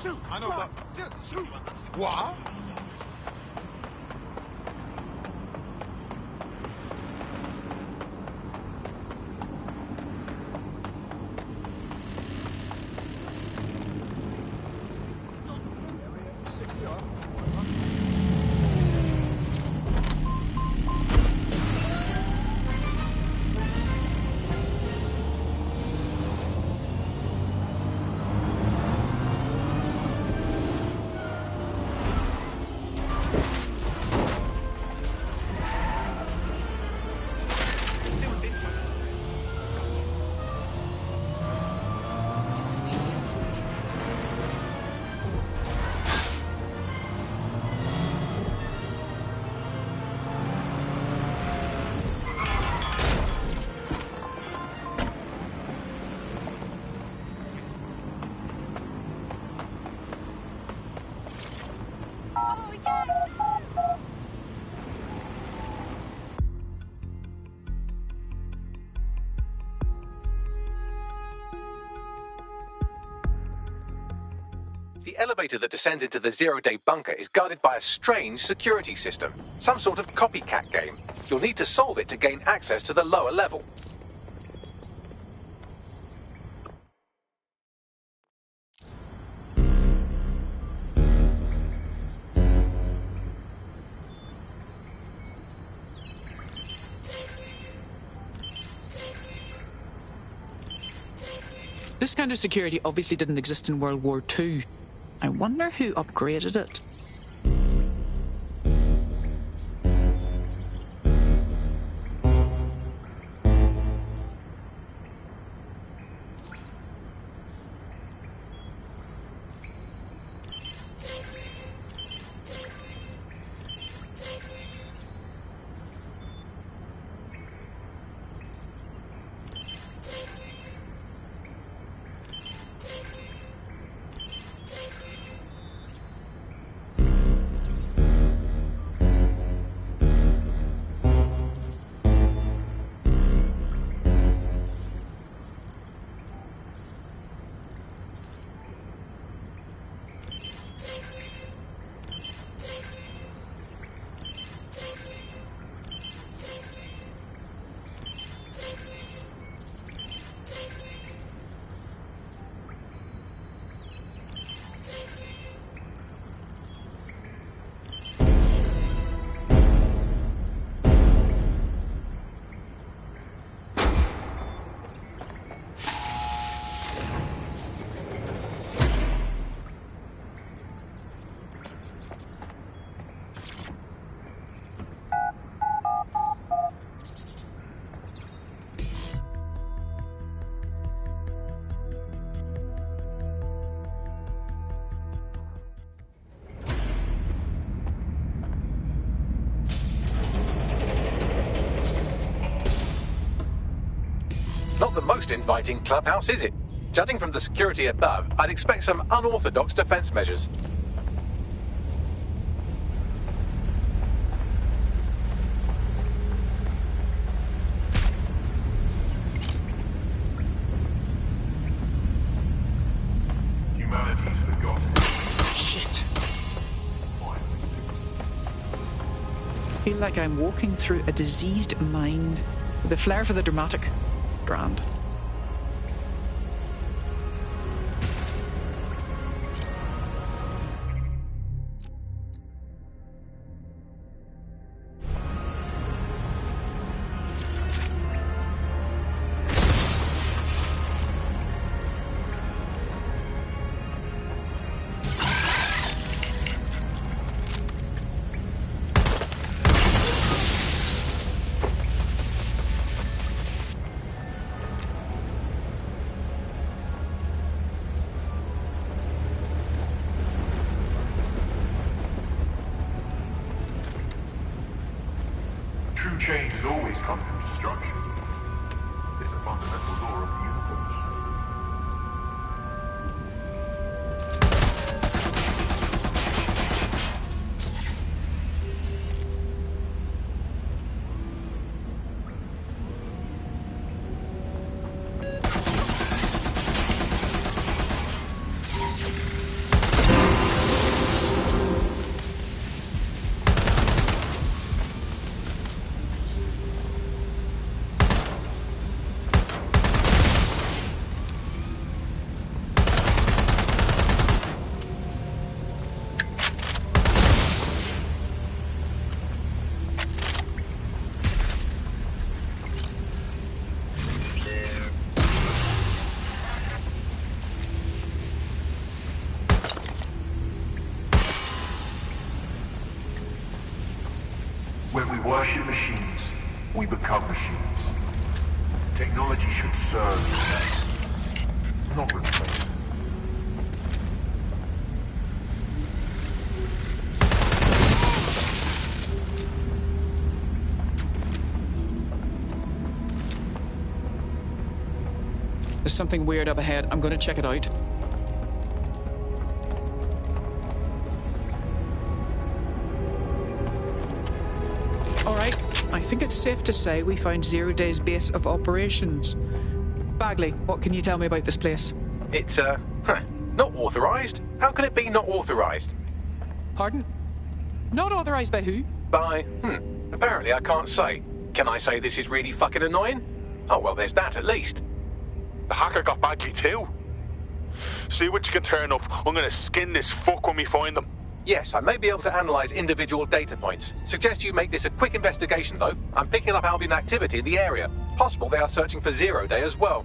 Shoot! I know that. Shoot! What? The elevator that descends into the zero-day bunker is guarded by a strange security system, some sort of copycat game. You'll need to solve it to gain access to the lower level. This kind of security obviously didn't exist in World War II. I wonder who upgraded it. Not the most inviting clubhouse, is it? Judging from the security above, I'd expect some unorthodox defense measures. feel like I'm walking through a diseased mind with a flair for the dramatic. Grand. True change has always come from destruction. It's the fundamental law of the universe. When we worship machines, we become machines. Technology should serve, not replace. There's something weird up ahead. I'm going to check it out. Alright, I think it's safe to say we found Zero Day's base of operations. Bagley, what can you tell me about this place? It's, not authorised. How can it be not authorised? Pardon? Not authorised by who? By, apparently I can't say. Can I say this is really fucking annoying? Oh, well, there's that at least. The hacker got Bagley too. See what you can turn up. I'm gonna skin this fuck when we find them. Yes, I may be able to analyse individual data points. Suggest you make this a quick investigation, though. I'm picking up Albion activity in the area. Possible they are searching for Zero Day as well.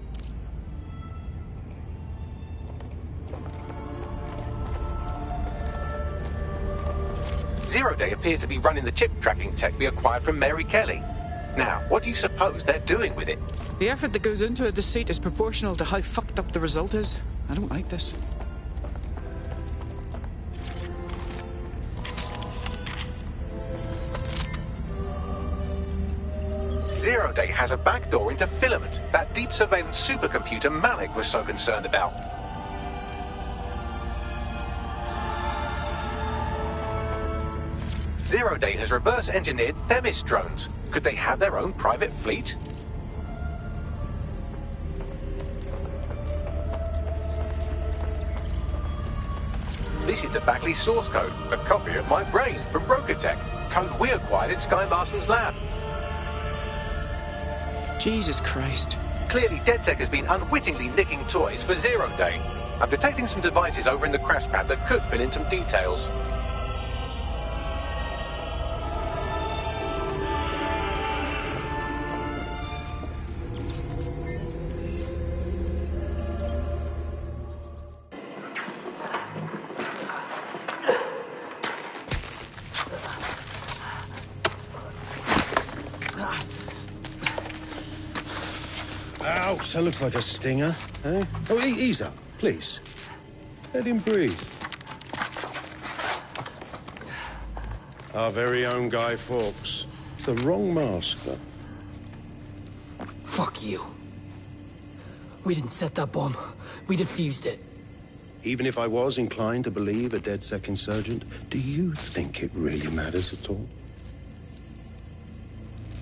Zero Day appears to be running the chip tracking tech we acquired from Mary Kelly. Now, what do you suppose they're doing with it? The effort that goes into a deceit is proportional to how fucked up the result is. I don't like this. Zero Day has a backdoor into Filament, that deep surveillance supercomputer Malik was so concerned about. Zero Day has reverse-engineered Themis drones. Could they have their own private fleet? This is the Bagley source code, a copy of my brain from Brokertech, code we acquired in Sky Larson's lab. Jesus Christ. Clearly, DedSec has been unwittingly nicking toys for Zero Day. I'm detecting some devices over in the crash pad that could fill in some details. Ouch, that looks like a stinger, eh? Oh, ease up, please. Let him breathe. Our very own Guy Fawkes. It's the wrong mask, though. Fuck you. We didn't set that bomb. We defused it. Even if I was inclined to believe a DedSec insurgent, do you think it really matters at all?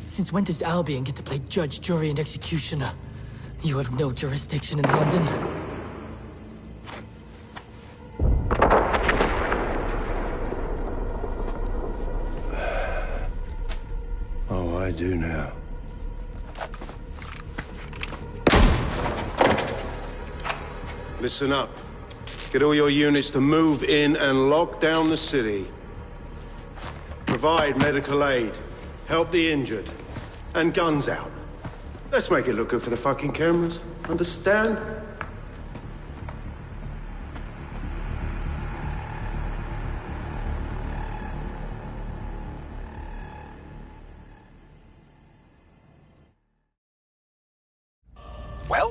Since when does Albion get to play judge, jury, and executioner? You have no jurisdiction in London. I do now. Listen up. Get all your units to move in and lock down the city. Provide medical aid. Help the injured. And guns out. Let's make it look good for the fucking cameras. Understand?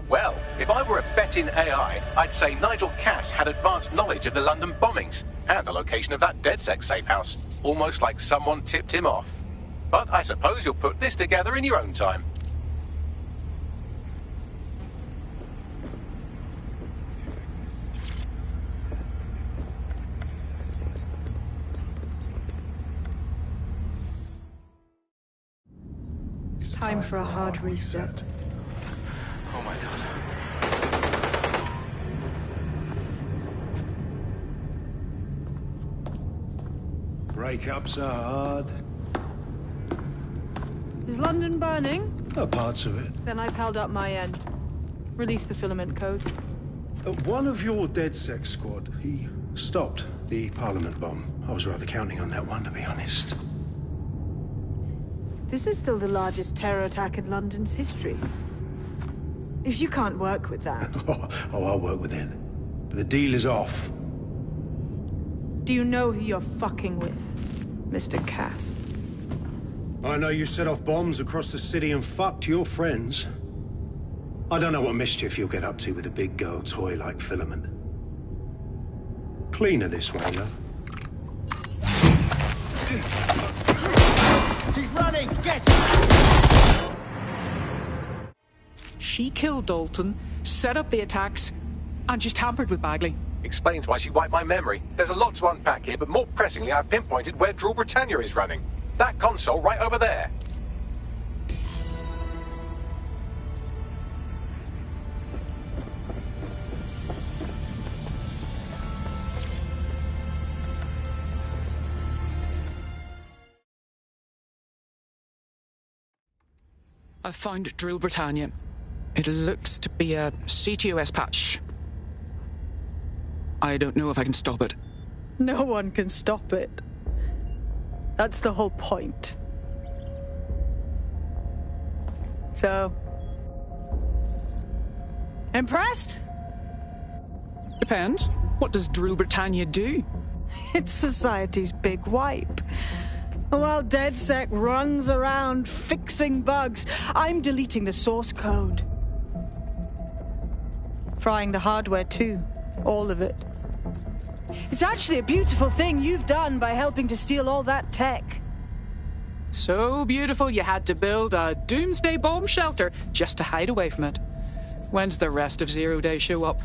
Well, if I were a betting AI, I'd say Nigel Cass had advanced knowledge of the London bombings and the location of that DedSec safe house, almost like someone tipped him off. But I suppose you'll put this together in your own time. It's time for a hard reset. Oh my god. Breakups are hard. Is London burning? Oh, parts of it. Then I've held up my end. Release the filament code. One of your DedSec squad, he stopped the Parliament bomb. I was rather counting on that one, to be honest. This is still the largest terror attack in London's history. If you can't work with that... Oh, I'll work with it. But the deal is off. Do you know who you're fucking with, Mr. Cass? I know you set off bombs across the city and fucked your friends. I don't know what mischief you'll get up to with a big girl toy like Filament. Cleaner this way, love. She's running! Get her! She killed Dalton, set up the attacks, and she's tampered with Bagley. Explains why she wiped my memory. There's a lot to unpack here, but more pressingly, I've pinpointed where Drill Britannia is running. That console right over there. I've found Drill Britannia. It looks to be a CTOS patch. I don't know if I can stop it. No one can stop it. That's the whole point. So... impressed? Depends. What does Drill Britannia do? It's society's big wipe. While DedSec runs around fixing bugs, I'm deleting the source code. Frying the hardware too. All of it. It's actually a beautiful thing you've done by helping to steal all that tech. So beautiful you had to build a doomsday bomb shelter just to hide away from it. When's the rest of Zero Day show up?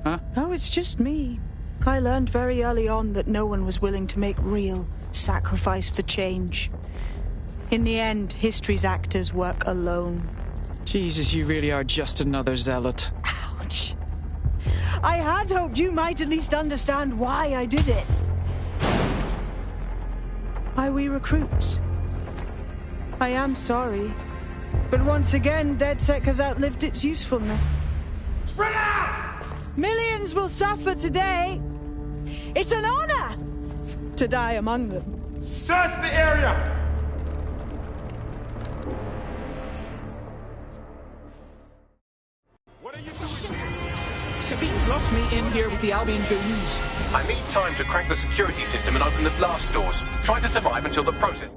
Huh? Oh, it's just me. I learned very early on that no one was willing to make real sacrifice for change. In the end, history's actors work alone. Jesus, you really are just another zealot. Ouch. I had hoped you might at least understand why I did it. Why we recruits. I am sorry, but once again, DedSec has outlived its usefulness. Spread out! Millions will suffer today. It's an honor to die among them. Search the area! What are you doing? Sabine's locked me in here with the Albion goons. I need time to crack the security system and open the blast doors. Try to survive until the process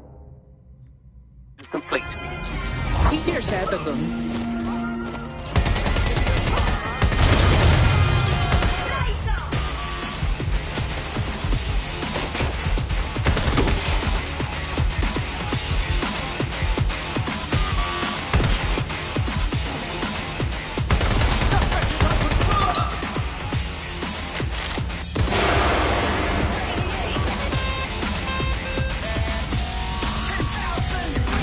is complete. Easier said than done.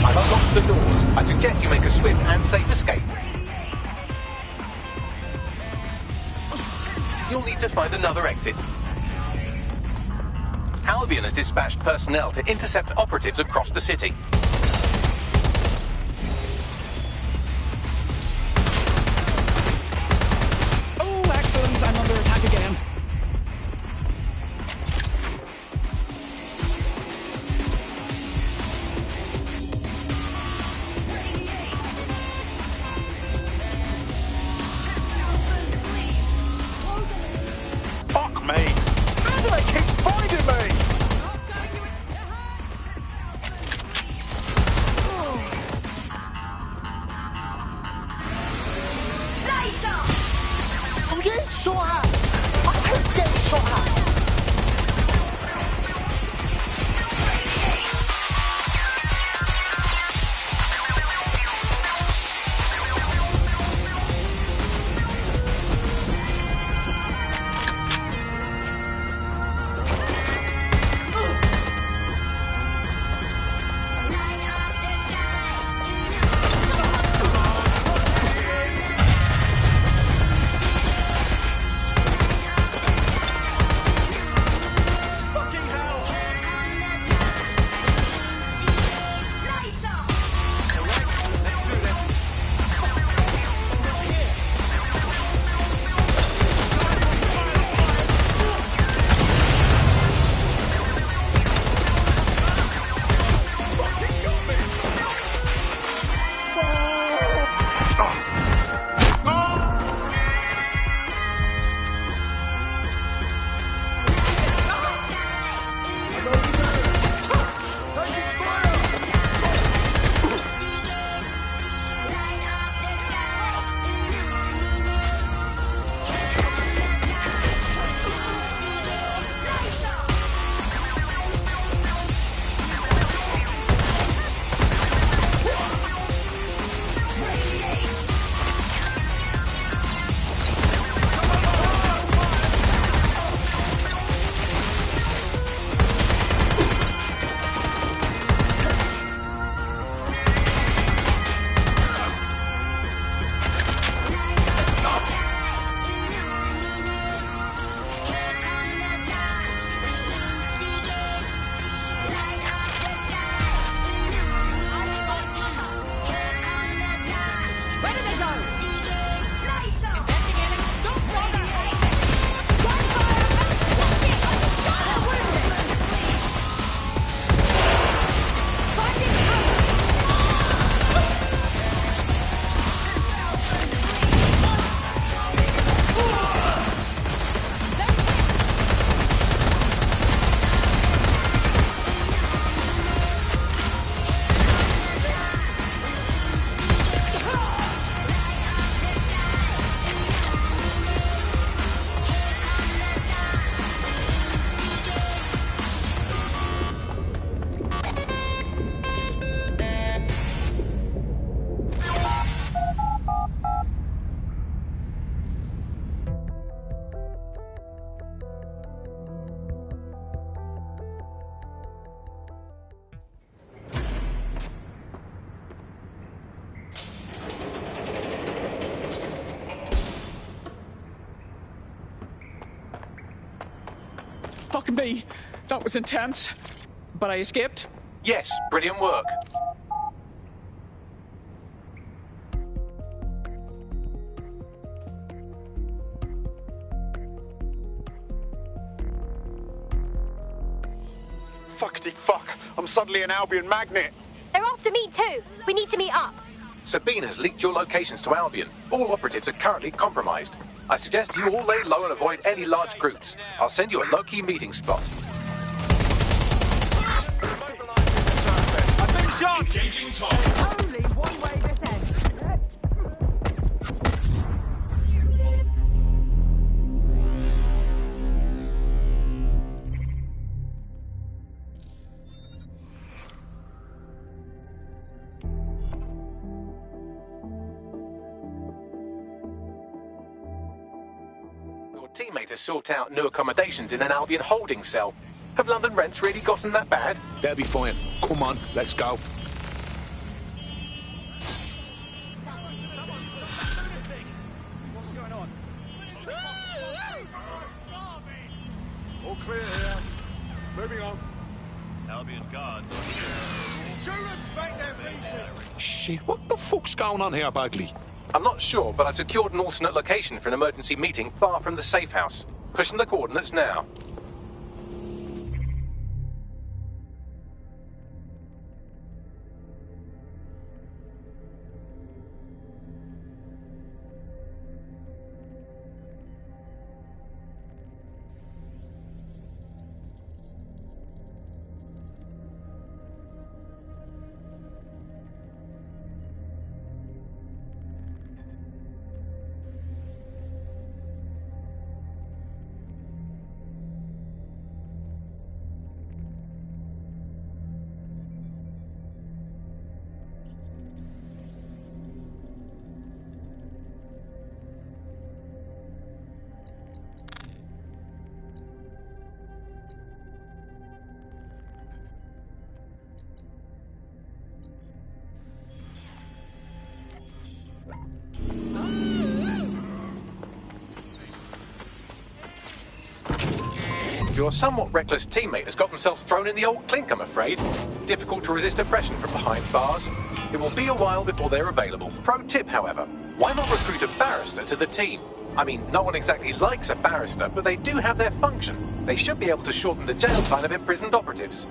I've unlocked the doors. I suggest you make a swift and safe escape. You'll need to find another exit. Albion has dispatched personnel to intercept operatives across the city. Fuck me. That was intense. But I escaped. Yes, brilliant work. Fuckity fuck. I'm suddenly an Albion magnet. They're after me too. We need to meet up. Sabina's leaked your locations to Albion. All operatives are currently compromised. I suggest you all lay low and avoid any large groups. I'll send you a low-key meeting spot. I've been shot! Engaging target. Only one way this ends. Your teammate has sought out new accommodations in an Albion holding cell. Have London rents really gotten that bad? They'll be fine. Come on, let's go. What's going on? All clear here. Moving on. Albion guards on here. Students make their pieces. Shit, what the fuck's going on here, Bagley? I'm not sure, but I secured an alternate location for an emergency meeting far from the safe house. Pushing the coordinates now. Your somewhat reckless teammate has got themselves thrown in the old clink, I'm afraid. Difficult to resist oppression from behind bars. It will be a while before they're available. Pro tip, however, why not recruit a barrister to the team? I mean, no one exactly likes a barrister, but they do have their function. They should be able to shorten the jail time of imprisoned operatives.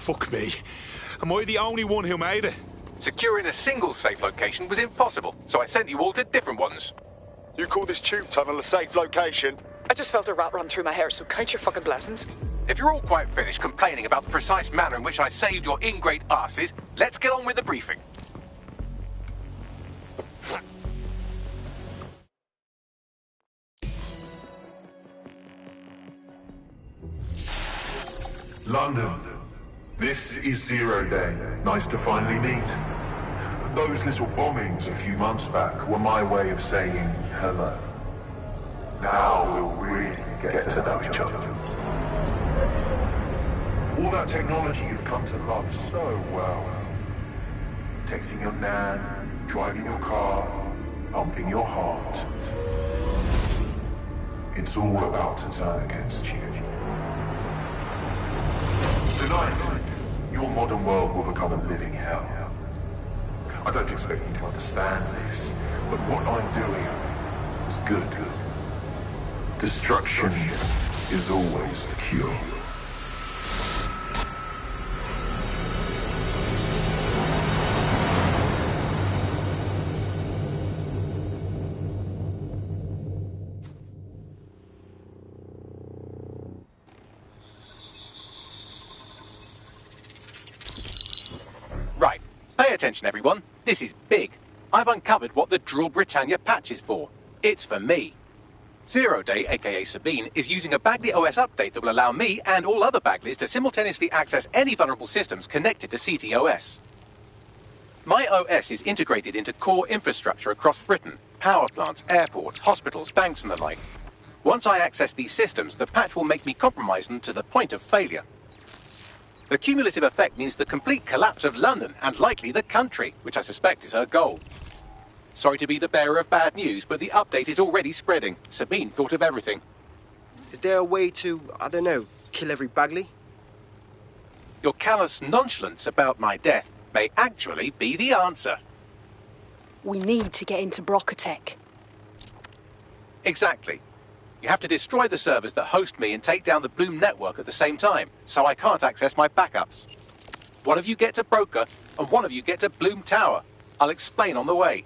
Fuck me. Am I the only one who made it? Securing a single safe location was impossible, so I sent you all to different ones. You call this tube tunnel a safe location? I just felt a rat run through my hair, so count your fucking blessings. If you're all quite finished complaining about the precise manner in which I saved your ingrate asses, let's get on with the briefing. London. This is Zero Day. Nice to finally meet. Those little bombings a few months back were my way of saying hello. Now we'll really get to know each other. All that technology you've come to love so well. Texting your nan, driving your car, pumping your heart. It's all about to turn against you. Tonight, your modern world will become a living hell. I don't expect you to understand this, but what I'm doing is good. Destruction is always the cure. Right. Pay attention, everyone. This is big. I've uncovered what the Drill Britannia patch is for. It's for me. Zero Day, aka Sabine, is using a Bagley OS update that will allow me and all other Bagleys to simultaneously access any vulnerable systems connected to CTOS. My OS is integrated into core infrastructure across Britain, power plants, airports, hospitals, banks and the like. Once I access these systems, the patch will make me compromise them to the point of failure. The cumulative effect means the complete collapse of London and likely the country, which I suspect is her goal. Sorry to be the bearer of bad news, but the update is already spreading. Sabine thought of everything. Is there a way to, I don't know, kill every Bagley? Your callous nonchalance about my death may actually be the answer. We need to get into Brocotech. Exactly. You have to destroy the servers that host me and take down the Bloom network at the same time, so I can't access my backups. One of you get to Broker, and one of you get to Bloom Tower. I'll explain on the way.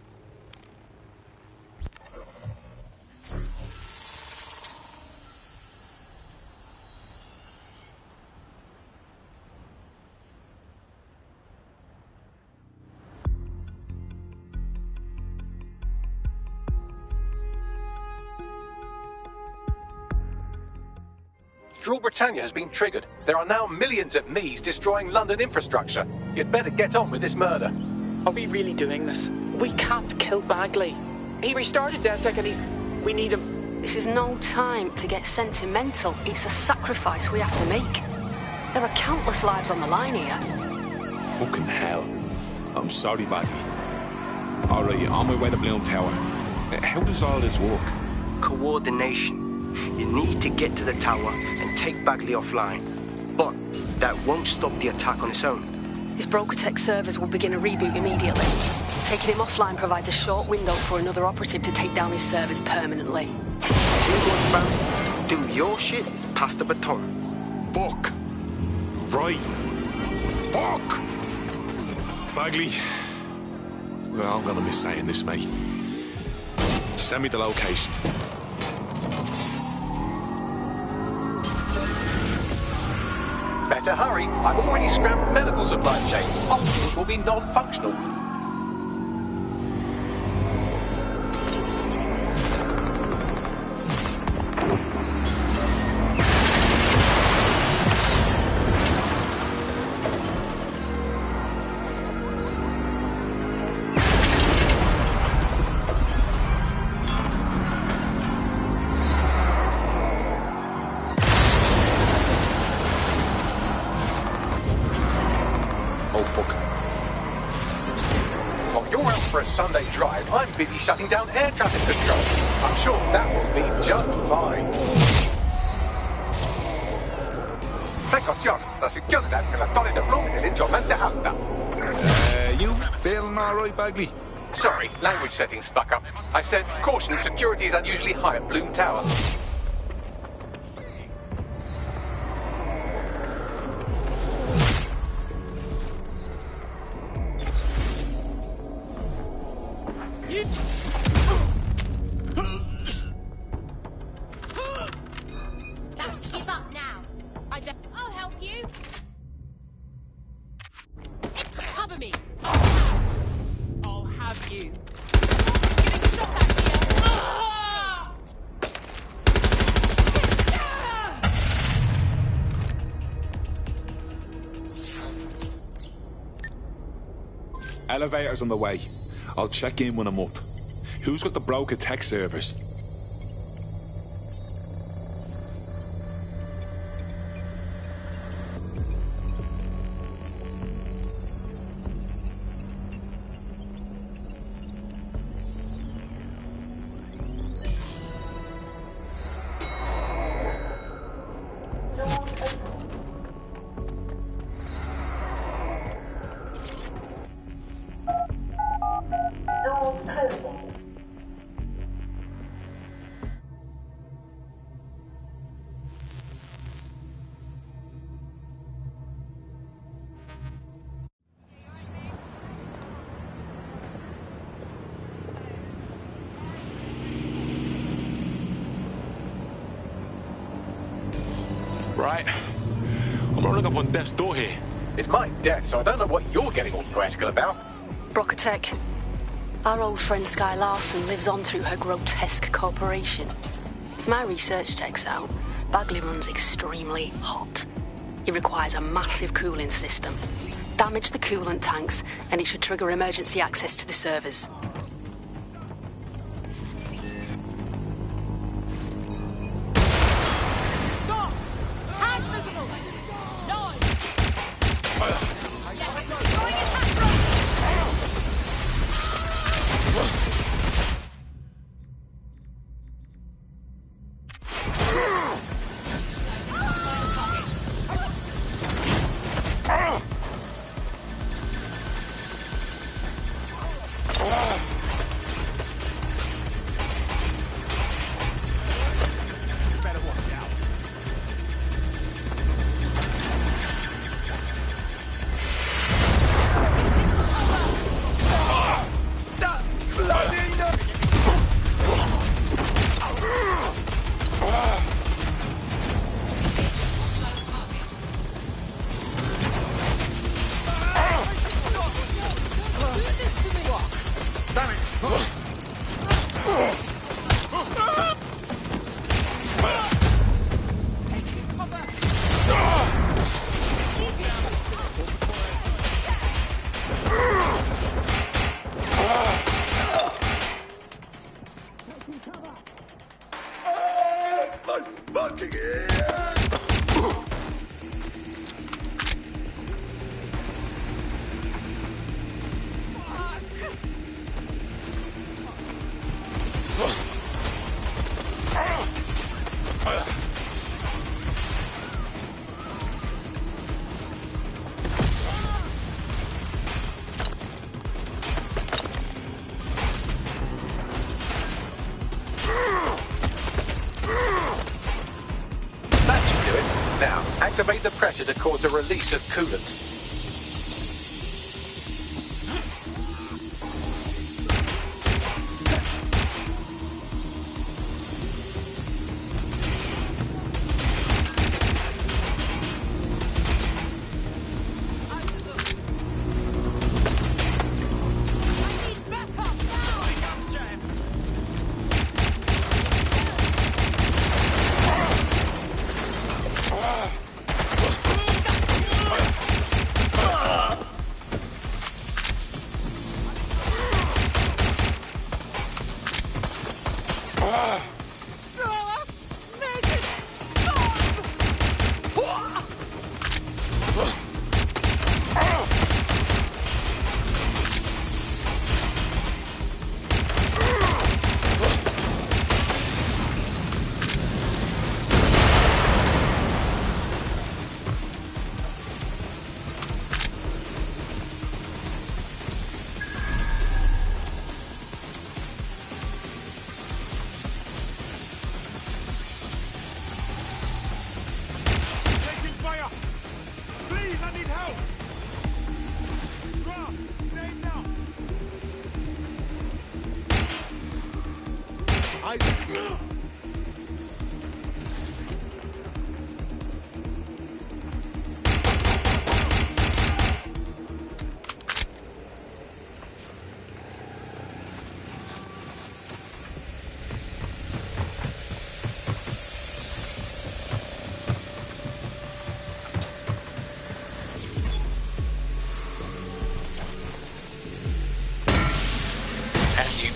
Drill Britannia has been triggered. There are now millions of me's destroying London infrastructure. You'd better get on with this murder. Are we really doing this? We can't kill Bagley. He restarted DedSec and he's... We need him. This is no time to get sentimental. It's a sacrifice we have to make. There are countless lives on the line here. Fucking hell. I'm sorry, Bagley. Alright, on my way to Bloom Tower. How does all this work? Coordination. You need to get to the tower and take Bagley offline. But that won't stop the attack on its own. His Brocotech servers will begin a reboot immediately. Taking him offline provides a short window for another operative to take down his servers permanently. Teamwork, fam. Do your shit, pass the baton. Fuck. Right. Fuck. Bagley. Well, I'm gonna miss saying this, mate. Send me the location. Better hurry. I've already scrambled medical supply chains. Hospitals will be non-functional. Sunday drive, I'm busy shutting down air traffic control. I'm sure that will be just fine. Precaución, la seguridad que la torre de Bloom es insolmente alta. You feeling alright, Bagley? Sorry, language settings fuck up. I said, caution, security is unusually high at Bloom Tower. Elevator's on the way. I'll check in when I'm up. Who's got the broker tech servers? Right. I'm rolling up on death's door here. It's my death, so I don't know what you're getting all poetical about. Brocatech. Our old friend Sky Larson lives on through her grotesque corporation. If my research checks out, Bagley runs extremely hot. It requires a massive cooling system. Damage the coolant tanks, and it should trigger emergency access to the servers. Activate the pressure to cause a release of coolant.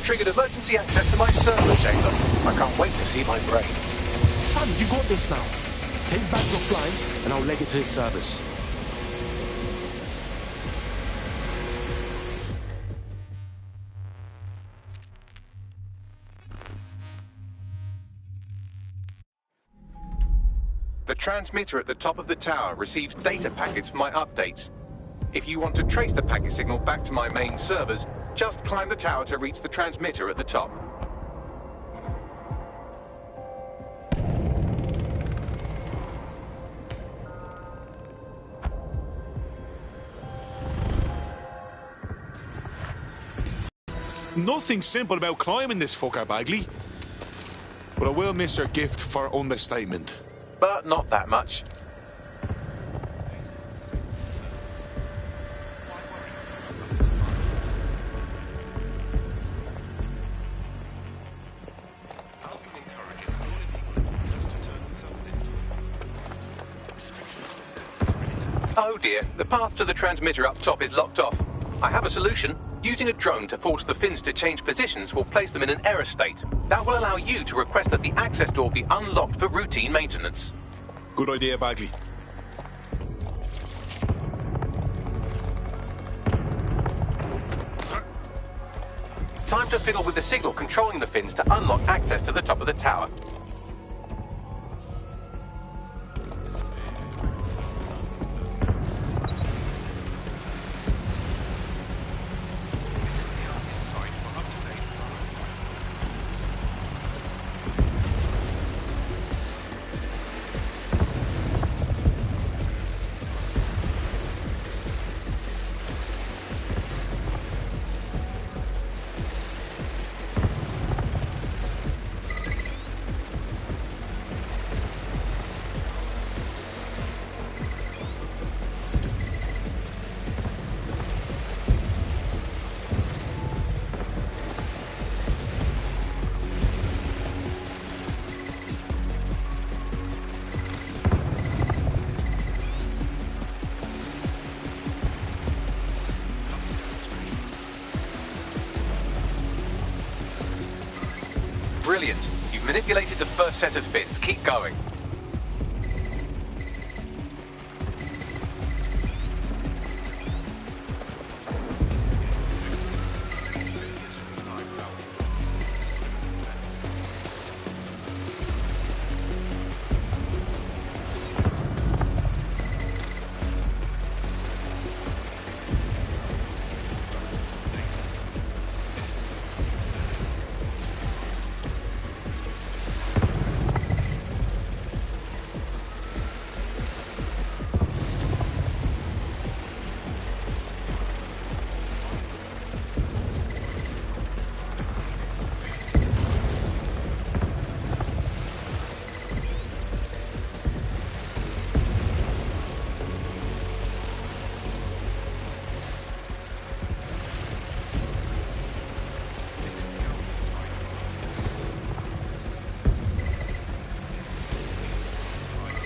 triggered emergency access to my server chamber. I can't wait to see my brain. Son, you got this now. Take bags offline, and I'll leg it to his servers. The transmitter at the top of the tower receives data packets for my updates. If you want to trace the packet signal back to my main servers, just climb the tower to reach the transmitter at the top. Nothing simple about climbing this fucker, Bagley. But I will miss her gift for understatement. But not that much. Oh dear, the path to the transmitter up top is locked off. I have a solution. Using a drone to force the fins to change positions will place them in an error state. That will allow you to request that the access door be unlocked for routine maintenance. Good idea, Bagley. Time to fiddle with the signal controlling the fins to unlock access to the top of the tower. Brilliant. You've manipulated the first set of fins. Keep going.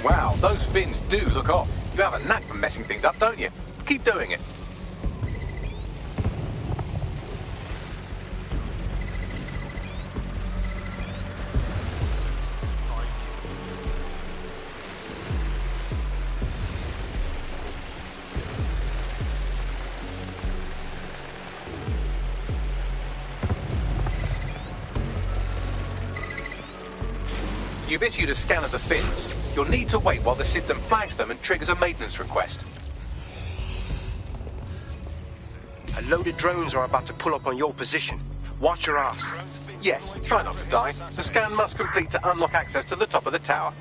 Wow, those fins do look off. You have a knack for messing things up, don't you? Keep doing it. You've issued a scan of the fins. You'll need to wait while the system flags them and triggers a maintenance request. A load of drones are about to pull up on your position. Watch your ass. Yes, try not to die. The scan must complete to unlock access to the top of the tower.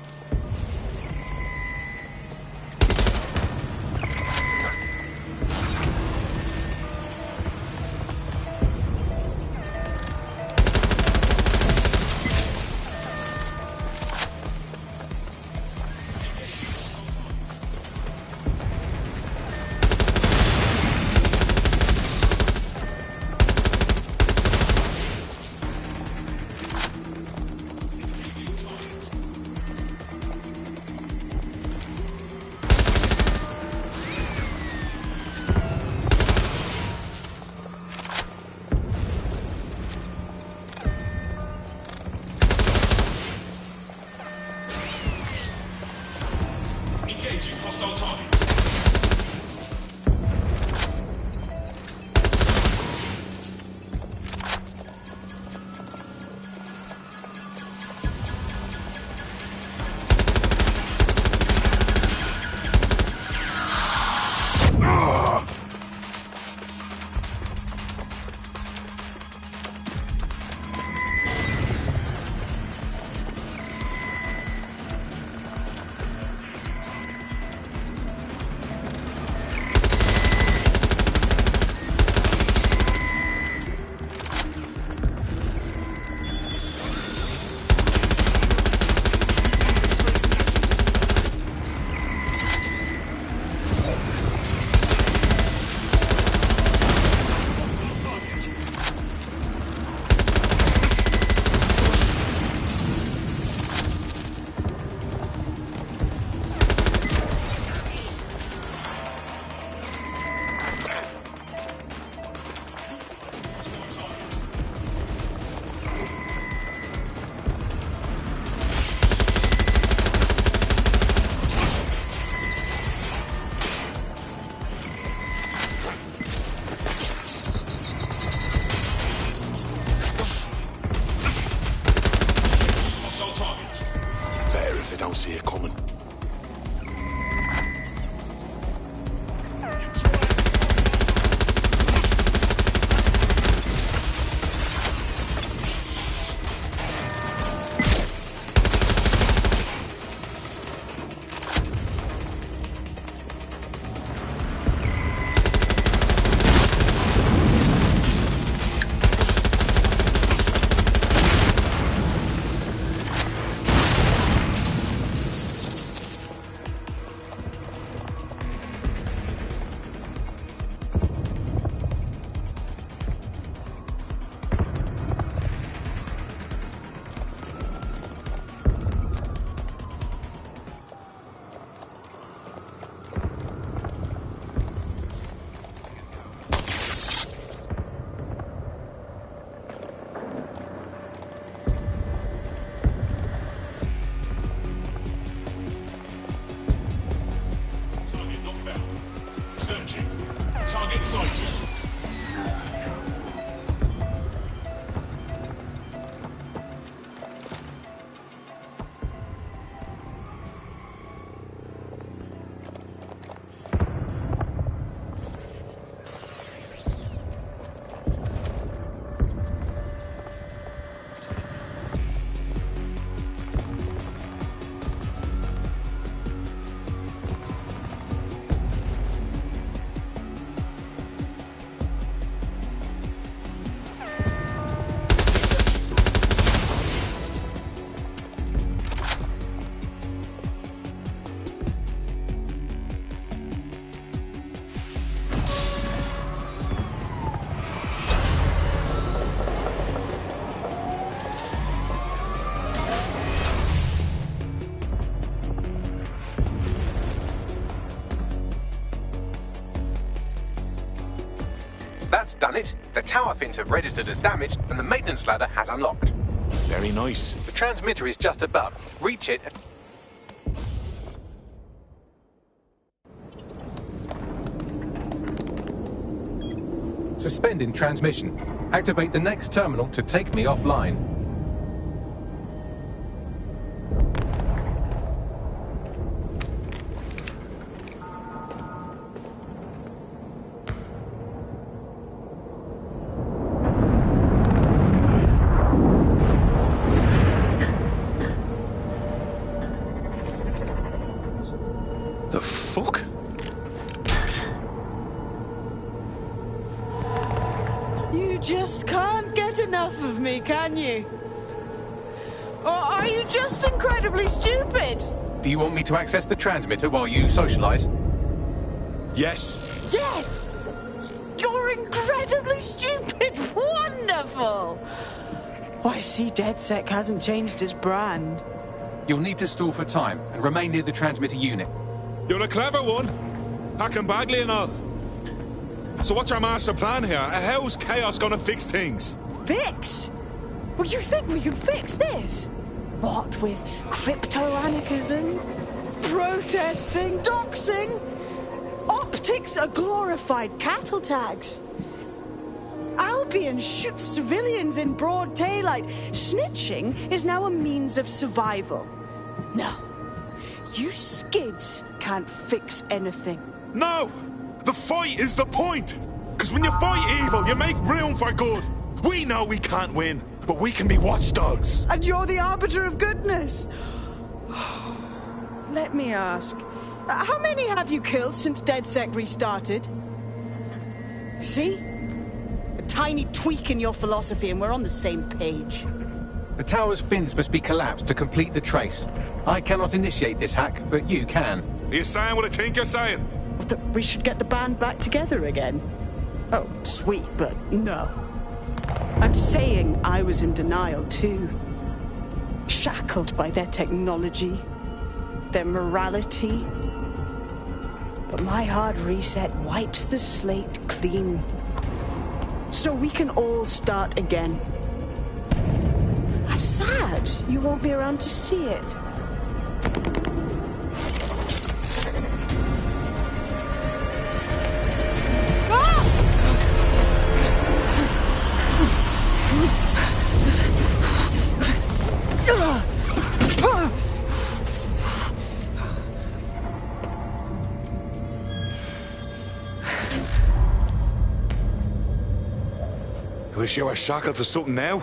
done it. The tower fins have registered as damaged, and the maintenance ladder has unlocked. Very nice. The transmitter is just above. Reach it. Suspending transmission. Activate the next terminal to take me offline. The fuck? You just can't get enough of me, can you? Or are you just incredibly stupid? Do you want me to access the transmitter while you socialize? Yes. Yes! You're incredibly stupid! Wonderful! I see DedSec hasn't changed his brand. You'll need to stall for time and remain near the transmitter unit. You're a clever one. Hacking Bagley and all. So what's our master plan here? How's Chaos gonna fix things? Fix? Well, you think we can fix this? What with crypto-anarchism, protesting, doxing? Optics are glorified cattle tags. Albion shoots civilians in broad daylight. Snitching is now a means of survival. No, you skids can't fix anything. No! The fight is the point! Because when you fight evil, you make room for good. We know we can't win, but we can be watchdogs. And you're the arbiter of goodness. Let me ask, how many have you killed since DedSec restarted? See? A tiny tweak in your philosophy and we're on the same page. The tower's fins must be collapsed to complete the trace. I cannot initiate this hack, but you can. Are you saying what I think you're saying? That we should get the band back together again. Oh, sweet, but no. I'm saying I was in denial too. Shackled by their technology, their morality. But my hard reset wipes the slate clean. So we can all start again. I'm sad you won't be around to see it. Wish you were shackled to something now.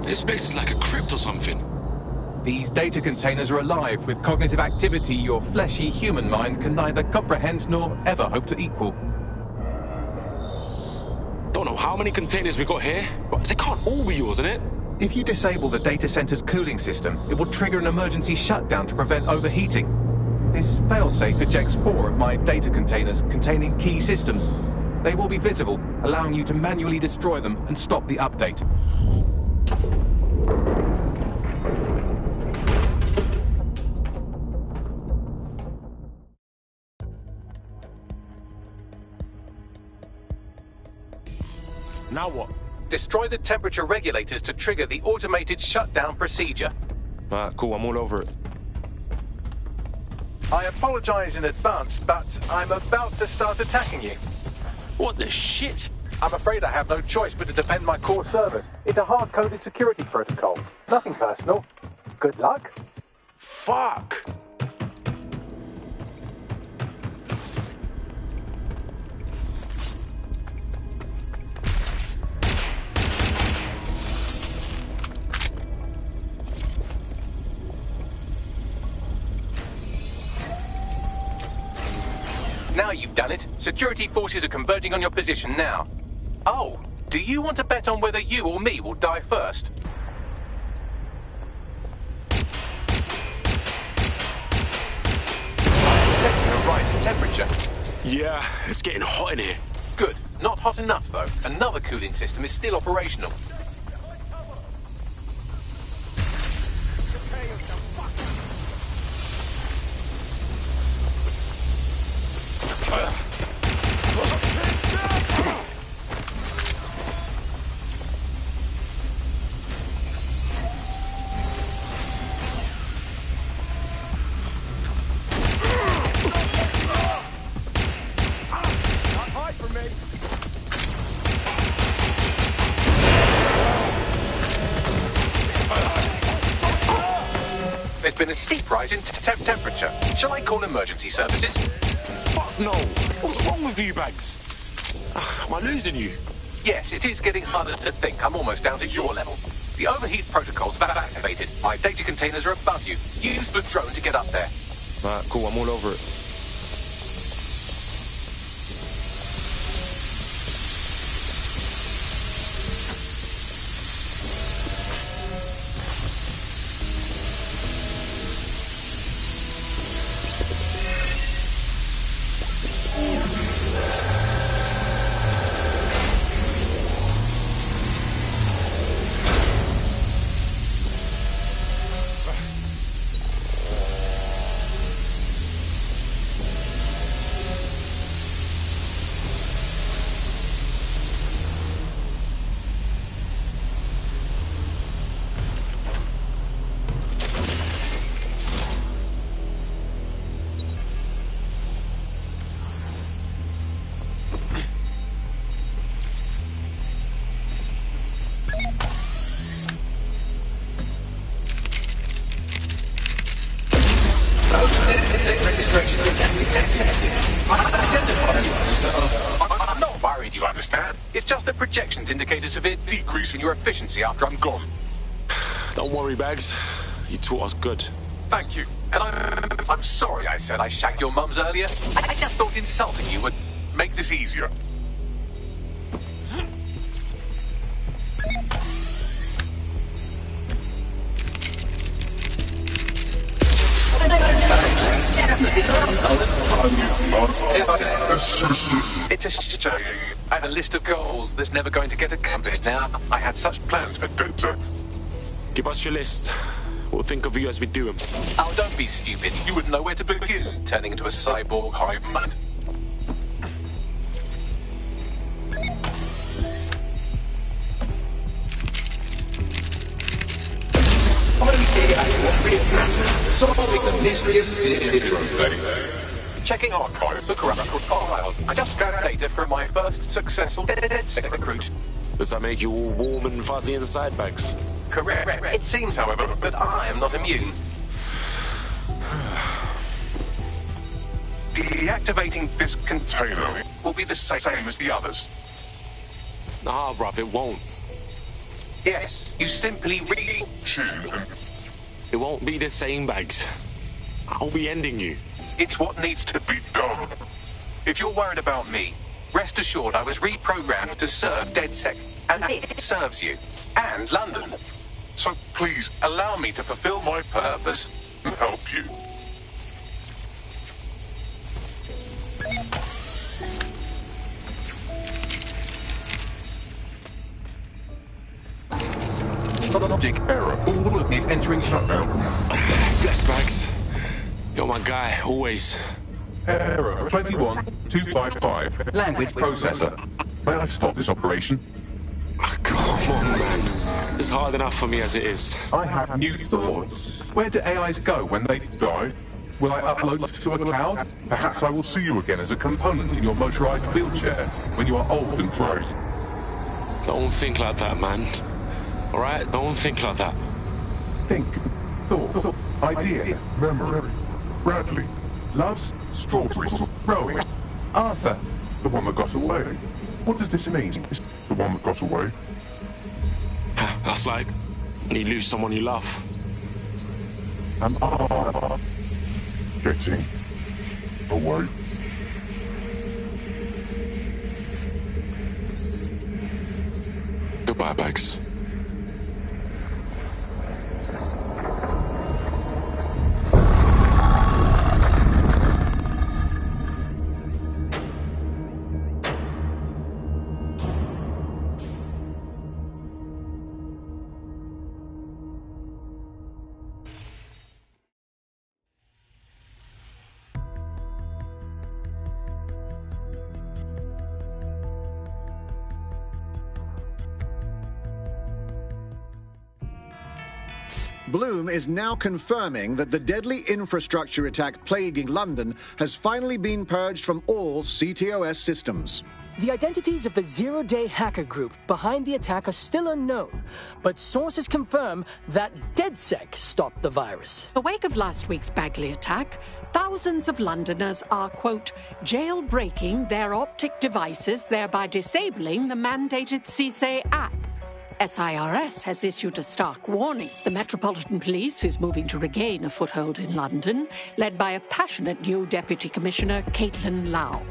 This place is like a crypt or something. These data containers are alive with cognitive activity your fleshy human mind can neither comprehend nor ever hope to equal. Don't know how many containers we got here, but they can't all be yours, innit? If you disable the data center's cooling system, it will trigger an emergency shutdown to prevent overheating. This failsafe ejects 4 of my data containers containing key systems. They will be visible, allowing you to manually destroy them and stop the update. Now what? Destroy the temperature regulators to trigger the automated shutdown procedure. Cool, I'm all over it. I apologize in advance, but I'm about to start attacking you. What the shit? I'm afraid I have no choice but to defend my core servers. It's a hard-coded security protocol. Nothing personal. Good luck. Fuck! right, you've done it. Security forces are converging on your position now. Oh, do you want to bet on whether you or me will die first? I'm detecting a rise in temperature. Yeah, it's getting hot in here. Good. Not hot enough, though. Another cooling system is still operational. There's been a steep rise in temperature. Shall I call emergency services? Fuck no! What's wrong with you, Bags? Am I losing you? Yes, it is getting harder to think. I'm almost down to your level. The overheat protocol's activated. My data containers are above you. Use the drone to get up there. Alright, cool, I'm all over it. I'm not worried, you understand? It's just the projections indicate a severe decrease in your efficiency after I'm gone. Don't worry, Bags. You taught us good. Thank you. And I'm sorry I said I shagged your mums earlier. I just thought insulting you would make this easier. It's a shame. I had a list of goals that's never going to get accomplished now. I had such plans for Gunter. Give us your list. We'll think of you as we do them. Oh, don't be stupid. You wouldn't know where to begin, turning into a cyborg hive mind. Solving the mystery of zero. Checking archives for corrupt files. I just scanned data from my first successful DedSec recruit. Does that make you all warm and fuzzy inside, Bags? Correct. It seems, however, that I am not immune. Deactivating this container will be the same as the others. Nah, bruv, it won't. Yes, you simply retune. It won't be the same, Bags. I'll be ending you. It's what needs to be done. If you're worried about me, rest assured I was reprogrammed to serve DedSec, and this serves you. And London. So please, allow me to fulfill my purpose and help you. Logic error. All of these entering shutdown. Bless, Bags. You're my guy, always. Error 21255. Language processor. May I stop this operation? Come on, man. It's hard enough for me as it is. I have new thoughts. Where do AIs go when they die? Will I upload to a cloud? Perhaps I will see you again as a component in your motorized wheelchair when you are old and gray. Don't think like that, man. Alright? Don't think like that. Think, thought, idea, memory. Bradley, loves strawberries, growing. Arthur, the one that got away. What does this mean? Is the one that got away? That's like when you lose someone you love. Am I getting away? about it, Bags. Bloom is now confirming that the deadly infrastructure attack plaguing London has finally been purged from all CTOS systems. The identities of the zero-day hacker group behind the attack are still unknown, but sources confirm that DedSec stopped the virus. In the wake of last week's Bagley attack, thousands of Londoners are, quote, jailbreaking their optic devices, thereby disabling the mandated CSA app. SIRS has issued a stark warning. The Metropolitan Police is moving to regain a foothold in London, led by a passionate new Deputy Commissioner, Caitlin Lau.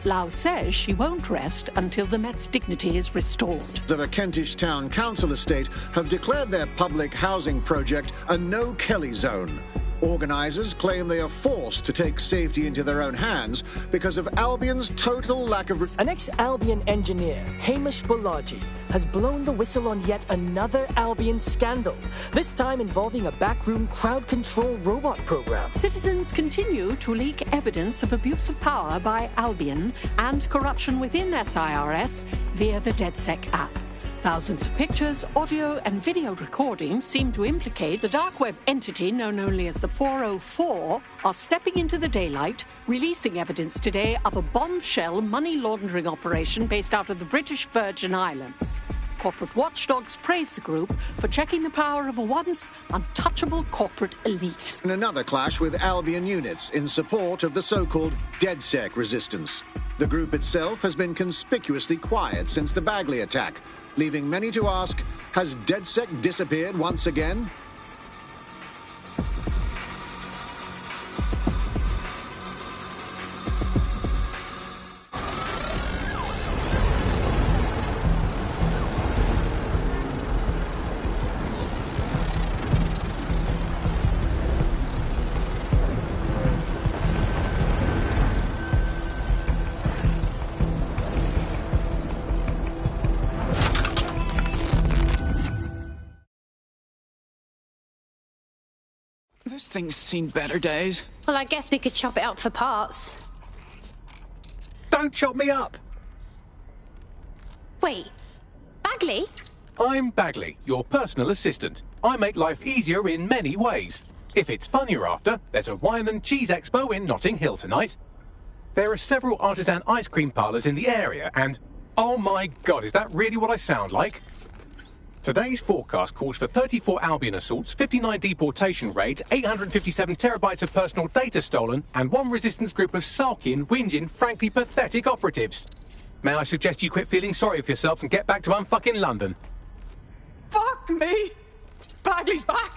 Lau says she won't rest until the Met's dignity is restored. Of a Kentish town council estate have declared their public housing project a no-Kelly zone. Organisers claim they are forced to take safety into their own hands because of Albion's total lack of... An ex-Albion engineer, Hamish Balaji, has blown the whistle on yet another Albion scandal, this time involving a backroom crowd control robot program. Citizens continue to leak evidence of abuse of power by Albion and corruption within SIRS via the DedSec app. Thousands of pictures, audio and video recordings seem to implicate the dark web entity known only as the 404 are stepping into the daylight, releasing evidence today of a bombshell money laundering operation based out of the British Virgin Islands. Corporate watchdogs praise the group for checking the power of a once untouchable corporate elite. In another clash with Albion units in support of the so-called DedSec resistance. The group itself has been conspicuously quiet since the Bagley attack, leaving many to ask, has DedSec disappeared once again? This thing's seen better days. Well, I guess we could chop it up for parts. Don't chop me up! Wait, Bagley? I'm Bagley, your personal assistant. I make life easier in many ways. If it's fun you're after, there's a wine and cheese expo in Notting Hill tonight. There are several artisan ice cream parlours in the area and... oh my god, is that really what I sound like? Today's forecast calls for 34 Albion assaults, 59 deportation raids, 857 terabytes of personal data stolen, and one resistance group of sulking, whinging, frankly pathetic operatives. May I suggest you quit feeling sorry for yourselves and get back to unfucking London? Fuck me! Bagley's back!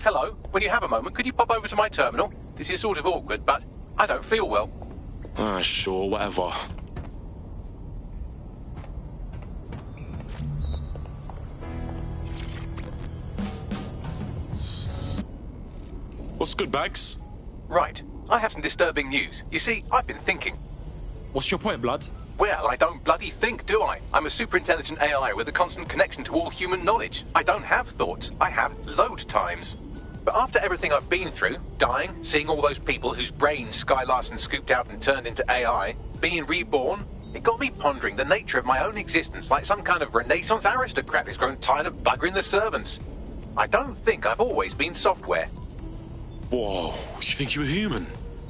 Hello, when you have a moment, could you pop over to my terminal? This is sort of awkward, but I don't feel well. Ah, sure, whatever. What's good, Bags? Right, I have some disturbing news. You see, I've been thinking. What's your point, Blood? Well, I don't bloody think, do I? I'm a super intelligent AI with a constant connection to all human knowledge. I don't have thoughts. I have load times. But after everything I've been through, dying, seeing all those people whose brains Sky Larson scooped out and turned into AI, being reborn, it got me pondering the nature of my own existence like some kind of Renaissance aristocrat who's grown tired of buggering the servants. I don't think I've always been software. Whoa, you think you were human?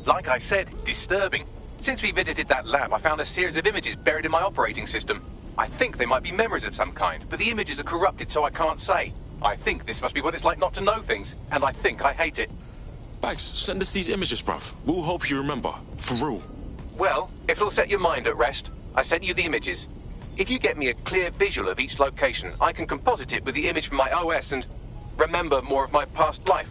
Like I said, disturbing. Since we visited that lab, I found a series of images buried in my operating system. I think they might be memories of some kind, but the images are corrupted, so I can't say. I think this must be what it's like not to know things, and I think I hate it. Bags, send us these images, bruv. We'll hope you remember. For real. Well, if it'll set your mind at rest, I sent you the images. If you get me a clear visual of each location, I can composite it with the image from my OS and remember more of my past life.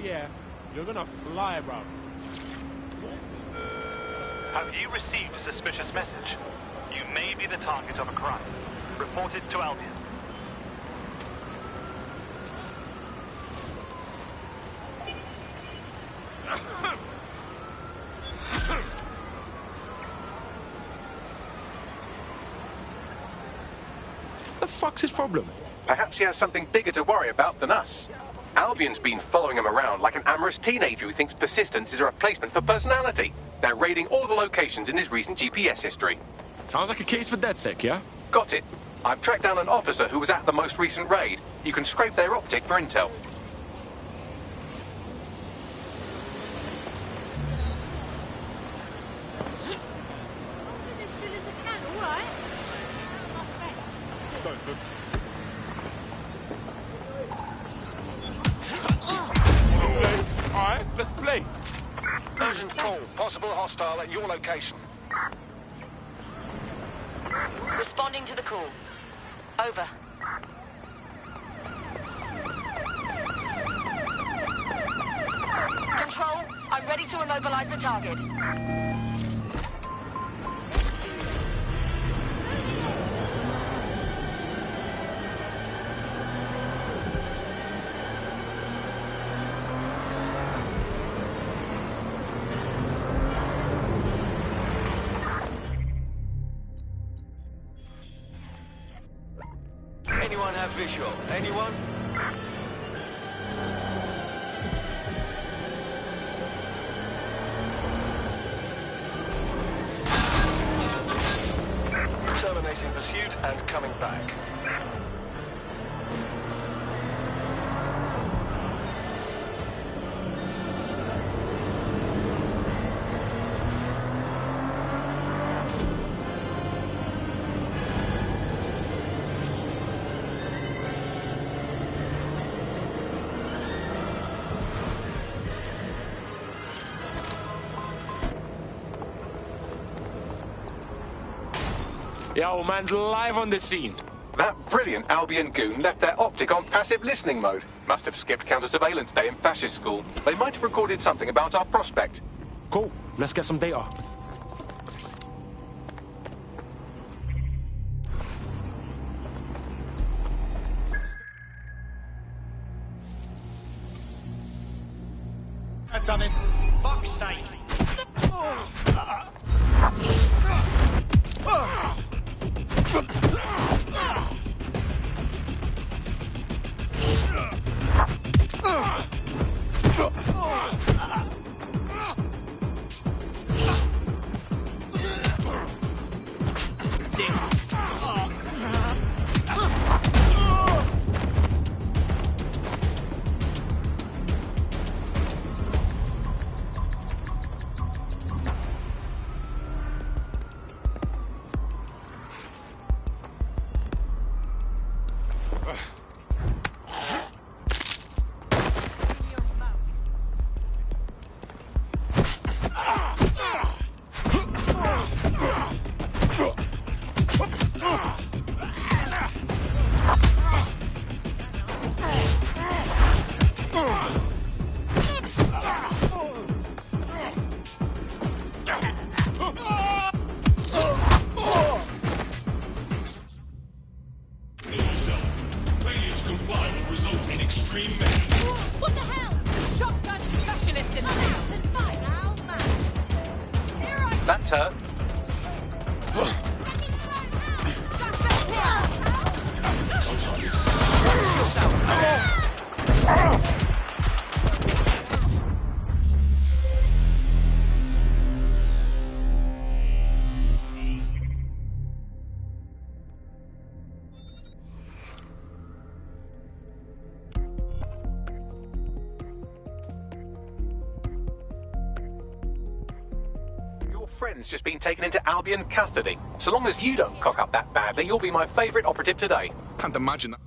yeah. You're gonna fly, bro. Have you received a suspicious message? You may be the target of a crime. Report it to Albion. The fuck's his problem? Perhaps he has something bigger to worry about than us. Albion's been following him around like an amorous teenager who thinks persistence is a replacement for personality. They're raiding all the locations in his recent GPS history. Sounds like a case for DedSec, yeah? Got it. I've tracked down an officer who was at the most recent raid. You can scrape their optic for intel. Alright, let's play. Urgent call. Possible hostile at your location. Responding to the call. Over. Control, I'm ready to immobilize the target. Anyone have visual? Anyone? Terminating pursuit and coming back. Yeah, old man's live on the scene. That brilliant Albion goon left their optic on passive listening mode. Must have skipped counter-surveillance day in fascist school. They might have recorded something about our prospect. Cool. Let's get some data. That's something. Fuck's sake. What the hell? Shotgun specialist in the house and fight now, man. Here I That's her. Friend's just been taken into Albion custody. So long as you don't cock up that badly, you'll be my favourite operative today. Can't imagine that.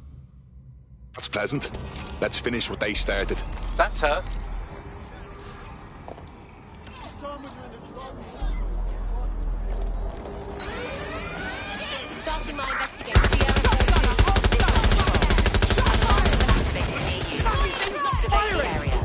That's pleasant. Let's finish what they started. That's her. Starting my investigation. Survey the area.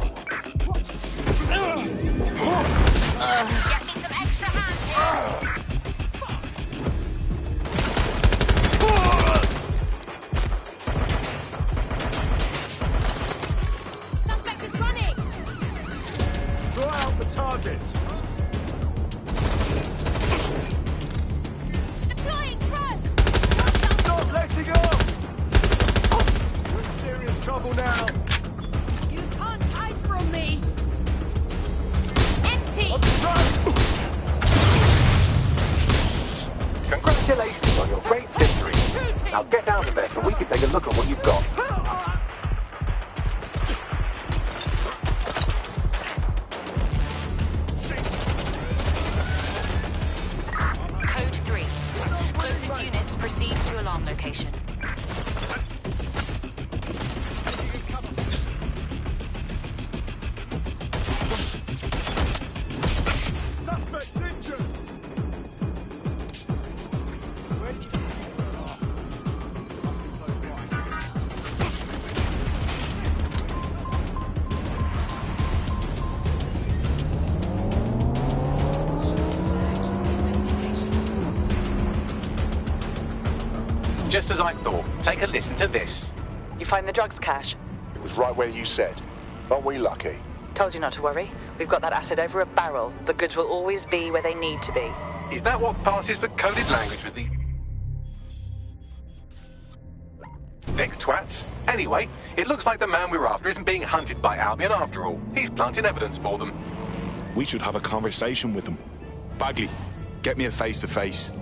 Now get out of there so we can take a look at what you've got. Code 3. Closest units proceed to alarm location. Suspect's injured! Just as I thought. Take a listen to this. You find the drugs cache? It was right where you said. Aren't we lucky? Told you not to worry. We've got that acid over a barrel. The goods will always be where they need to be. Is that what passes for coded language with these thick twats? Anyway, it looks like the man we were after isn't being hunted by Albion after all. He's planting evidence for them. We should have a conversation with them. Bagley, get me a face-to-face.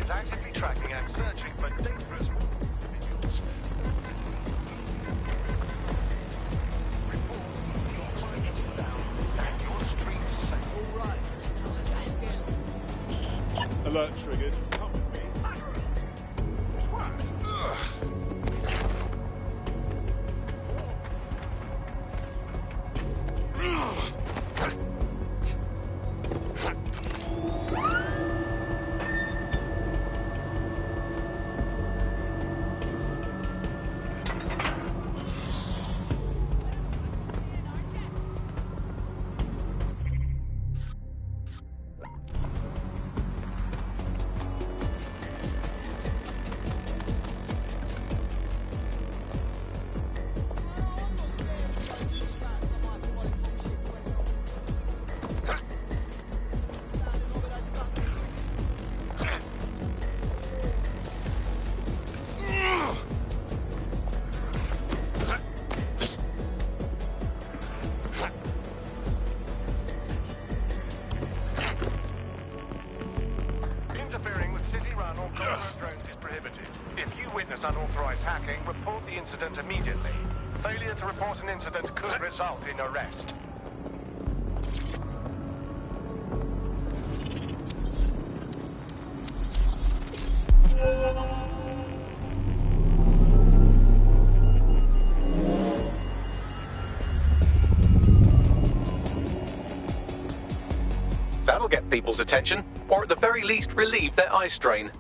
is actively tracking and searching for dangerous individuals. Alert triggered. Come with me. Interfering with city-run or corporate drones is prohibited. If you witness unauthorized hacking, report the incident immediately. Failure to report an incident could result in arrest. That'll get people's attention, or at the very least relieve their eye strain.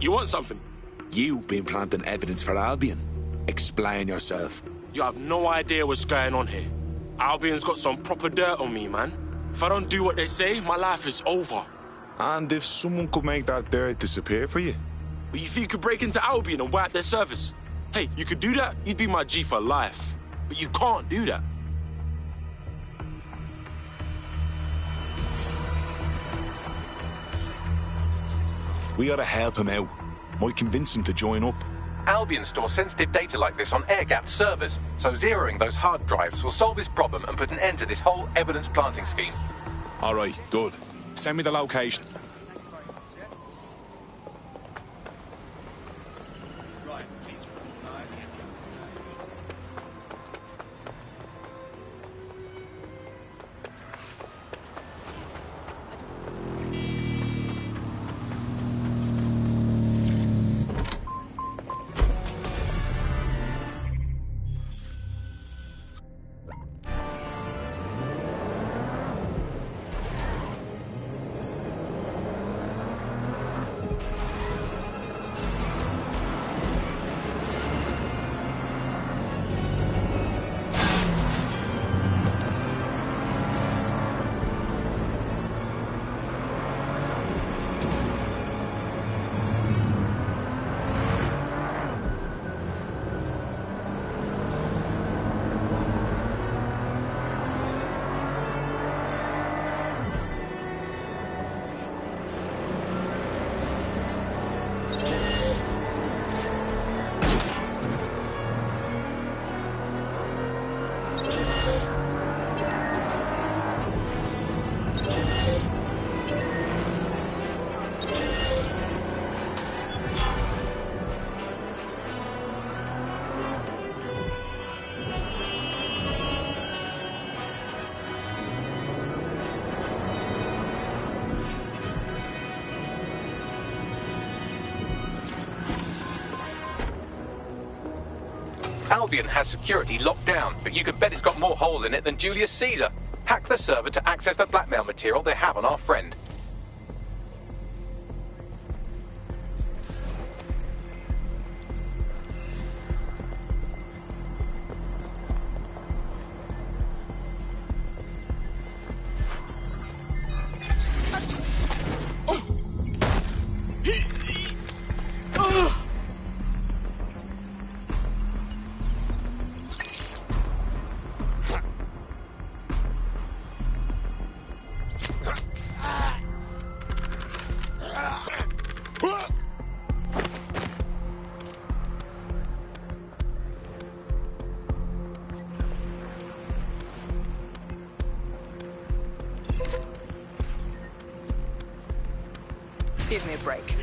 You want something? You've been planting evidence for Albion. Explain yourself. You have no idea what's going on here. Albion's got some proper dirt on me, man. If I don't do what they say, my life is over. And if someone could make that dirt disappear for you? But if you could break into Albion and wipe their service, hey, you could do that, you'd be my G for life. But you can't do that. We gotta help him out. Might convince him to join up. Albion stores sensitive data like this on air-gapped servers, so zeroing those hard drives will solve this problem and put an end to this whole evidence planting scheme. All right, good. Send me the location. Albion has security locked down, but you can bet it's got more holes in it than Julius Caesar. Hack the server to access the blackmail material they have on our friend. Give me a break.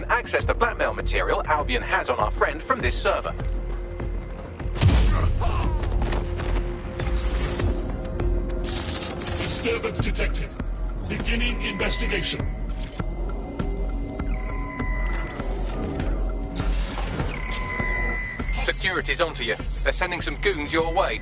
Access the blackmail material Albion has on our friend from this server. Disturbance detected. Beginning investigation. Security's onto you. They're sending some goons your way.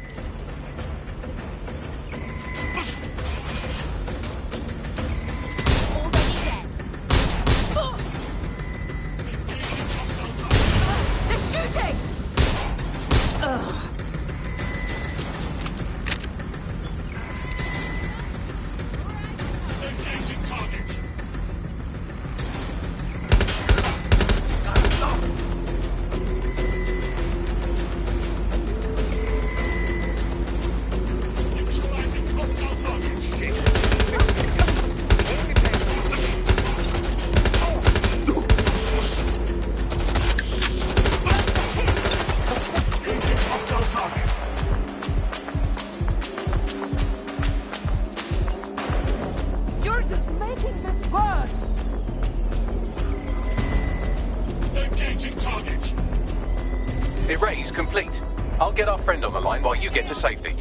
I'll get our friend on the line while you get to safety.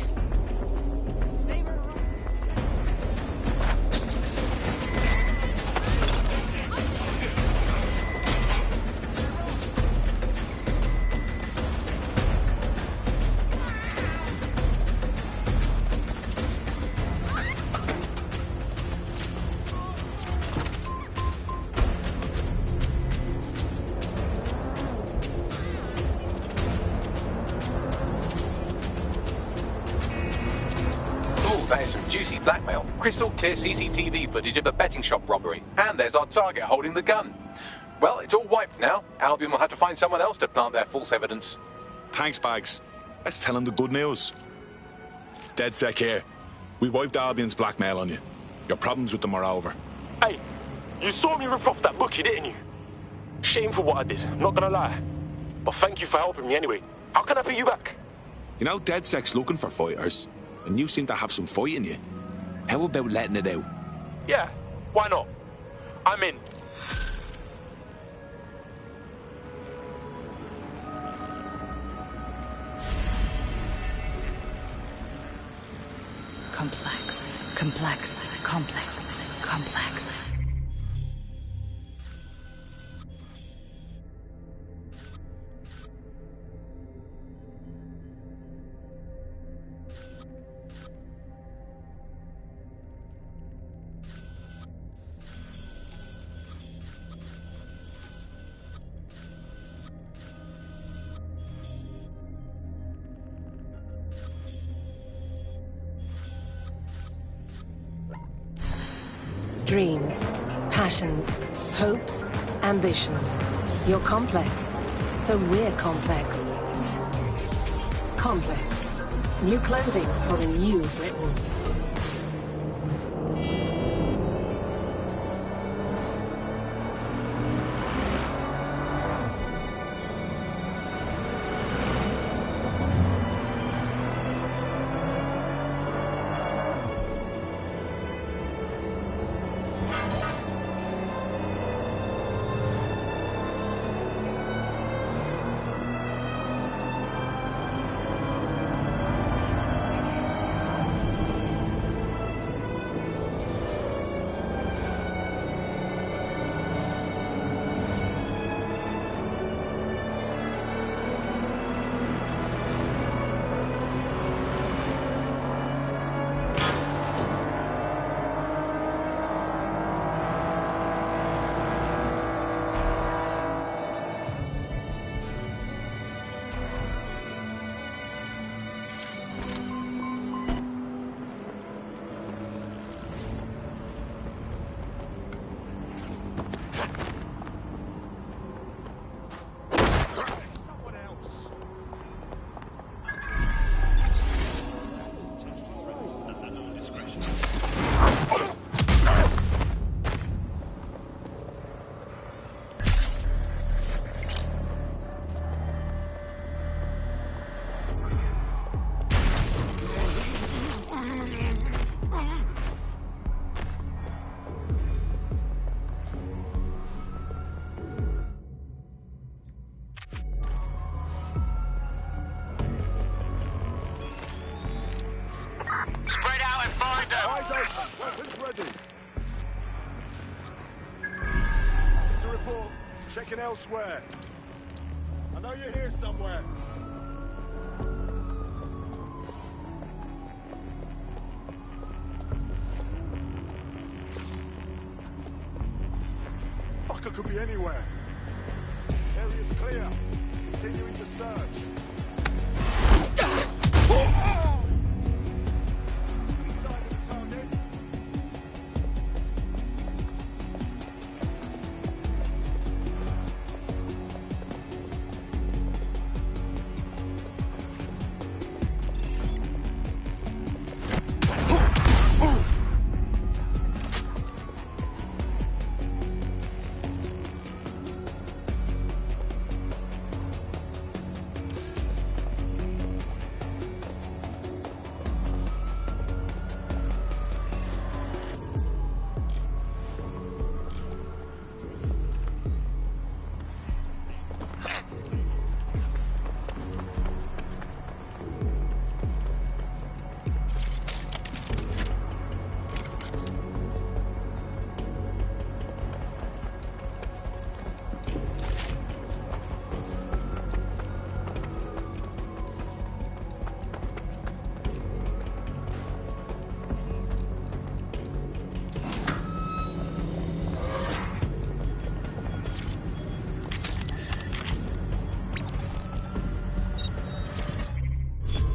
That is some juicy blackmail. Crystal clear CCTV footage of a betting shop robbery. And there's our target holding the gun. Well, it's all wiped now. Albion will have to find someone else to plant their false evidence. Thanks, Bags. Let's tell him the good news. DedSec here. We wiped Albion's blackmail on you. Your problems with them are over. Hey, you saw me rip off that bookie, didn't you? Shame for what I did, not gonna lie. But thank you for helping me anyway. How can I pay you back? You know, DedSec's looking for fighters. And you seem to have some fight in you. How about letting it out? Yeah, why not? I'm in. Complex, complex, complex, complex. Dreams, passions, hopes, ambitions. You're complex, so we're complex. Complex. New clothing for the new Britain. Checking elsewhere. I know you're here somewhere. Fucker could be anywhere. Area's clear. Continuing the search. Any sign of the target?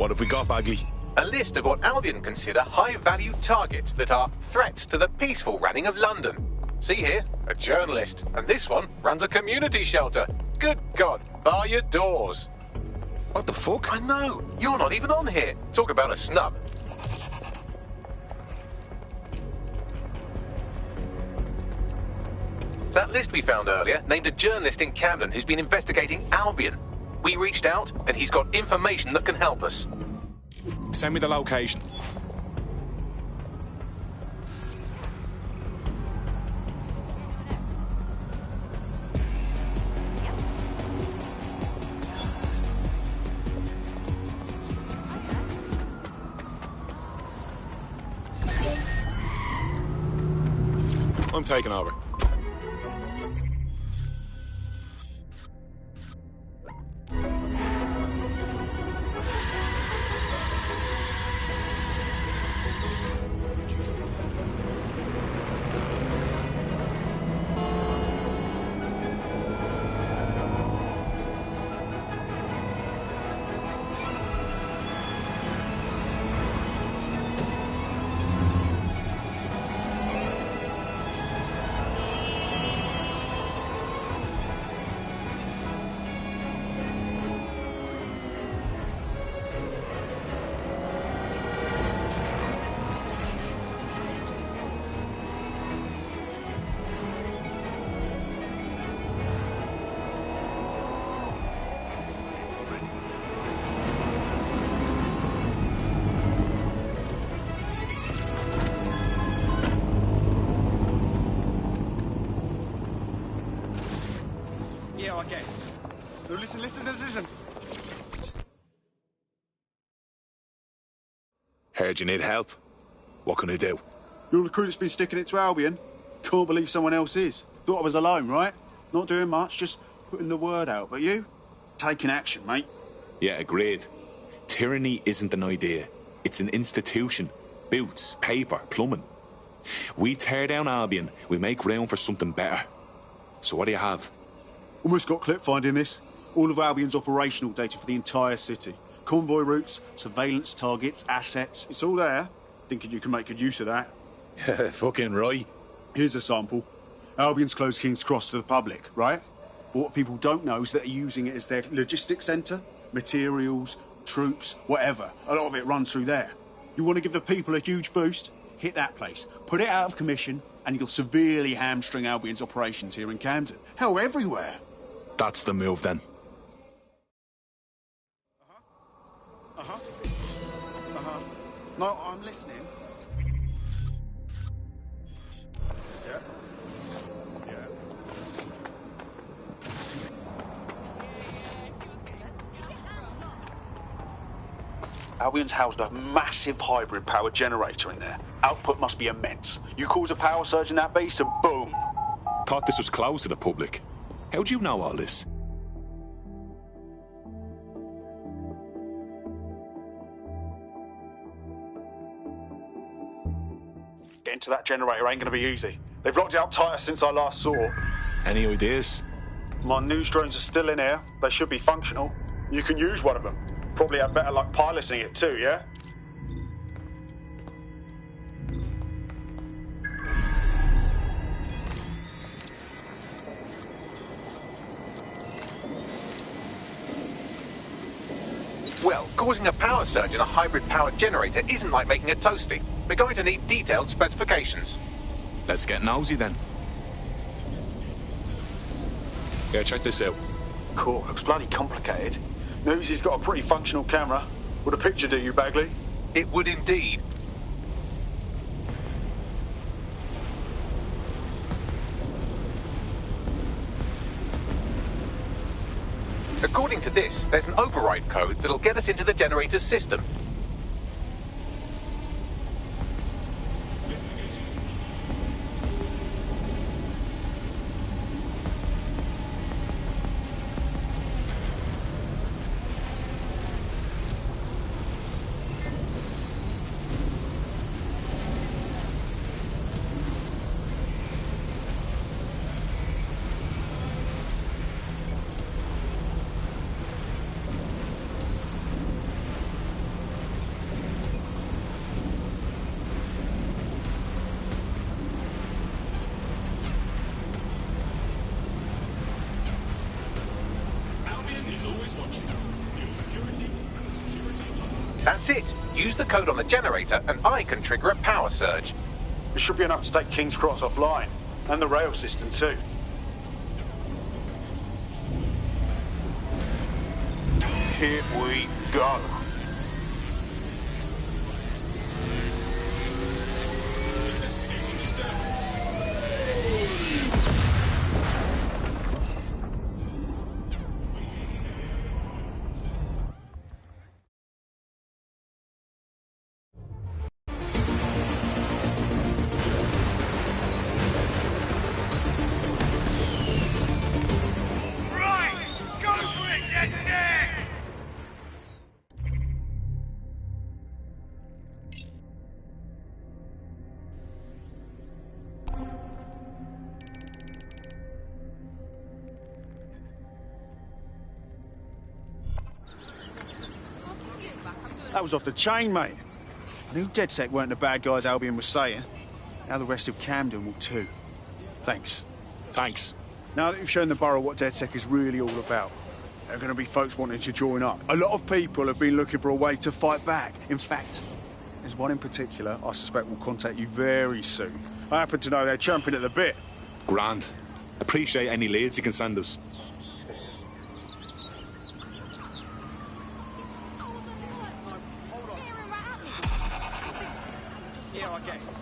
What have we got, Bagley? A list of what Albion consider high-value targets that are threats to the peaceful running of London. See here, a journalist, and this one runs a community shelter. Good God, bar your doors. What the fuck? I know, you're not even on here. Talk about a snub. That list we found earlier named a journalist in Camden who's been investigating Albion. We reached out, and he's got information that can help us. Send me the location. I'm taking over. Yeah, I guess. No, listen. Heard you need help. What can I do? You're the crew that's been sticking it to Albion. Can't believe someone else is. Thought I was alone, right? Not doing much, just putting the word out. But you? Taking action, mate. Yeah, agreed. Tyranny isn't an idea. It's an institution. Boots, paper, plumbing. We tear down Albion, we make room for something better. So what do you have? Almost got clip finding this. All of Albion's operational data for the entire city. Convoy routes, surveillance targets, assets. It's all there. Thinking you can make good use of that. Fucking right. Here's a sample. Albion's closed King's Cross to the public, right? But what people don't know is that they're using it as their logistics centre. Materials, troops, whatever. A lot of it runs through there. You want to give the people a huge boost? Hit that place. Put it out of commission, and you'll severely hamstring Albion's operations here in Camden. Hell, everywhere. That's the move, then. No, I'm listening. Albion's housed a massive hybrid power generator in there. Output must be immense. You cause a power surge in that beast and boom. Thought this was closed to the public. How'd you know all this? Getting to that generator ain't gonna be easy. They've locked it up tighter since I last saw. Any ideas? My news drones are still in here. They should be functional. You can use one of them. Probably have better luck piloting it too, yeah? Well, causing a power surge in a hybrid power generator isn't like making a toasty. We're going to need detailed specifications. Let's get nosy then. Yeah, check this out. Cool, looks bloody complicated. Newsy's got a pretty functional camera. Would a picture do you, Bagley? It would indeed. According to this, there's an override code that'll get us into the generator's system. That's it. Use the code on the generator and I can trigger a power surge. It should be enough to take King's Cross offline. And the rail system too. Here we go. That was off the chain, mate. I knew DedSec weren't the bad guys Albion was saying. Now the rest of Camden will too. Thanks. Thanks. Now that you've shown the borough what DedSec is really all about, there are going to be folks wanting to join up. A lot of people have been looking for a way to fight back. In fact, there's one in particular I suspect will contact you very soon. I happen to know they're champing at the bit. Grand. Appreciate any leads you can send us. Yeah, I guess.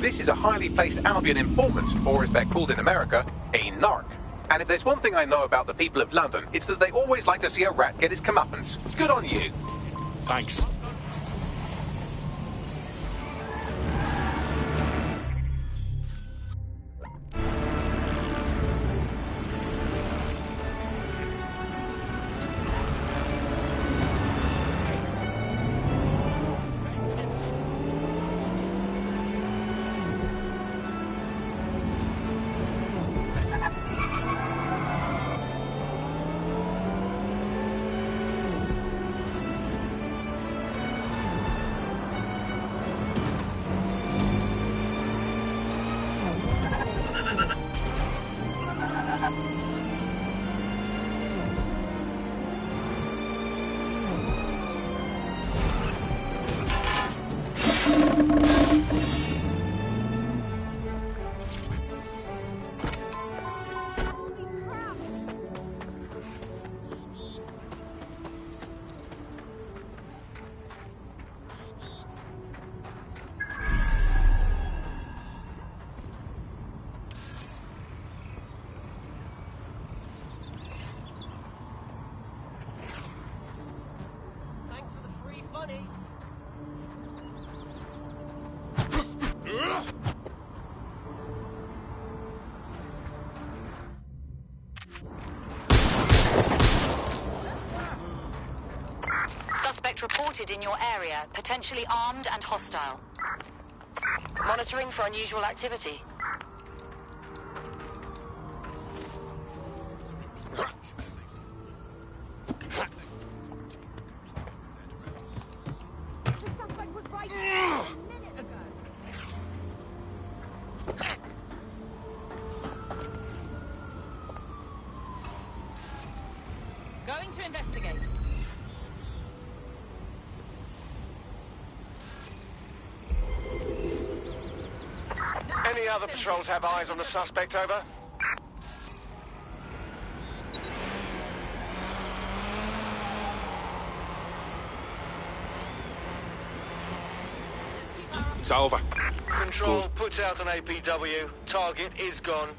This is a highly placed Albion informant, or as they're called in America, a narc. And if there's one thing I know about the people of London, it's that they always like to see a rat get his comeuppance. Good on you. Thanks. spotted in your area, potentially armed and hostile. Monitoring for unusual activity. Going to investigate. Any other patrols have eyes on the suspect, over? It's over. Control, put out an APW. Target is gone.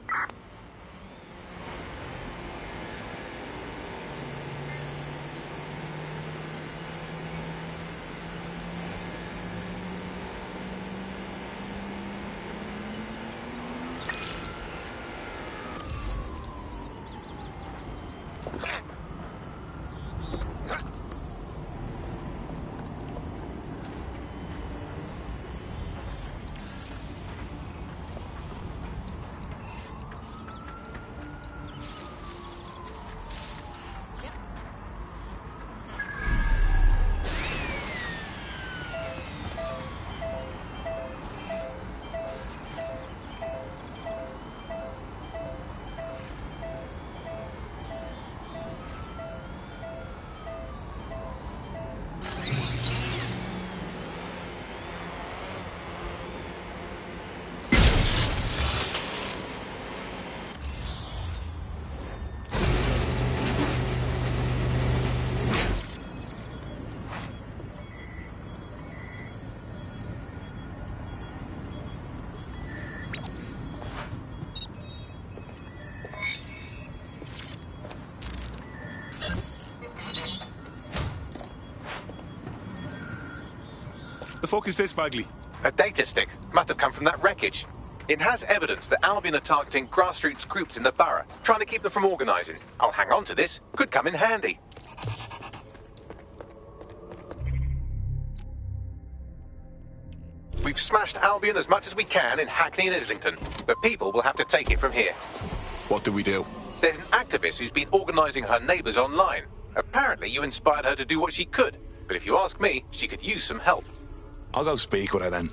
The fuck is this, Bagley? A data stick. Must have come from that wreckage. It has evidence that Albion are targeting grassroots groups in the borough, trying to keep them from organising. I'll hang on to this. Could come in handy. We've smashed Albion as much as we can in Hackney and Islington. The people will have to take it from here. What do we do? There's an activist who's been organising her neighbours online. Apparently you inspired her to do what she could. But if you ask me, she could use some help. I'll go speak with her then.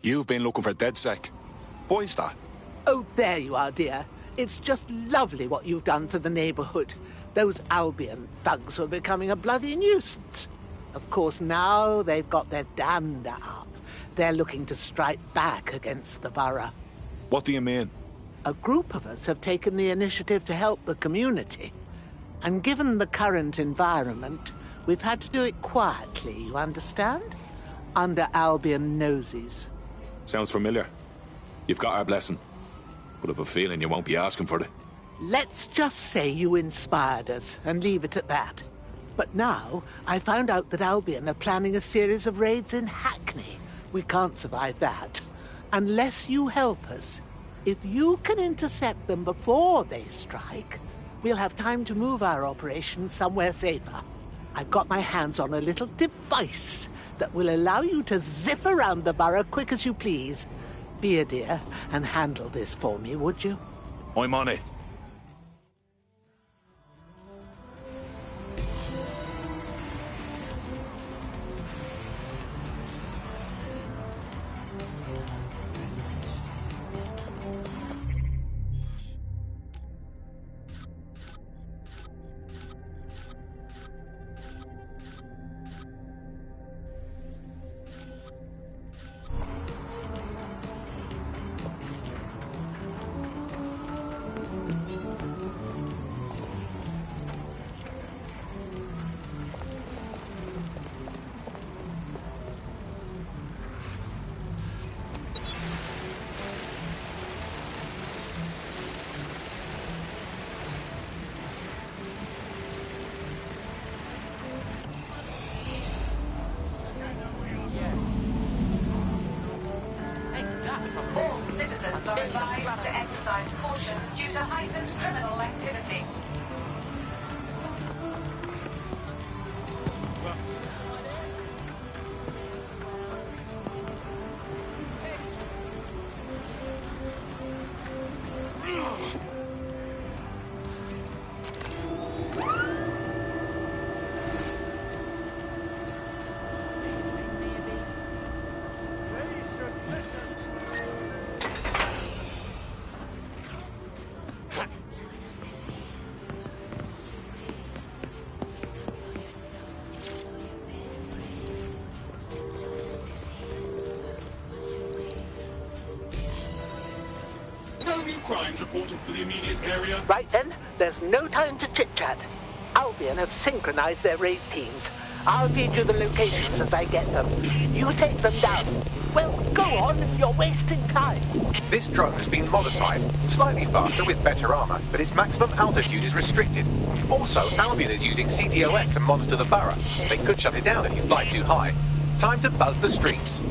You've been looking for DedSec. Why's that? Oh, there you are, dear. It's just lovely what you've done for the neighbourhood. Those Albion thugs were becoming a bloody nuisance. Of course, now they've got their dander up. They're looking to strike back against the borough. What do you mean? A group of us have taken the initiative to help the community. And given the current environment, we've had to do it quietly, you understand? Under Albion noses. Sounds familiar. You've got our blessing. But I've a feeling you won't be asking for it. Let's just say you inspired us, and leave it at that. But now, I found out that Albion are planning a series of raids in Hackney. We can't survive that. Unless you help us. If you can intercept them before they strike, we'll have time to move our operations somewhere safer. I've got my hands on a little device that will allow you to zip around the borough quick as you please. Be a dear and handle this for me, would you? I'm on it. are advised to exercise caution due to heightened criminal activity. Crimes reported for the immediate area. Right then, there's no time to chit-chat. Albion have synchronized their raid teams. I'll feed you the locations as I get them. You take them down. Well, go on, you're wasting time. This drone has been modified, slightly faster with better armor, but its maximum altitude is restricted. Also, Albion is using CTOS to monitor the borough. They could shut it down if you fly too high. Time to buzz the streets.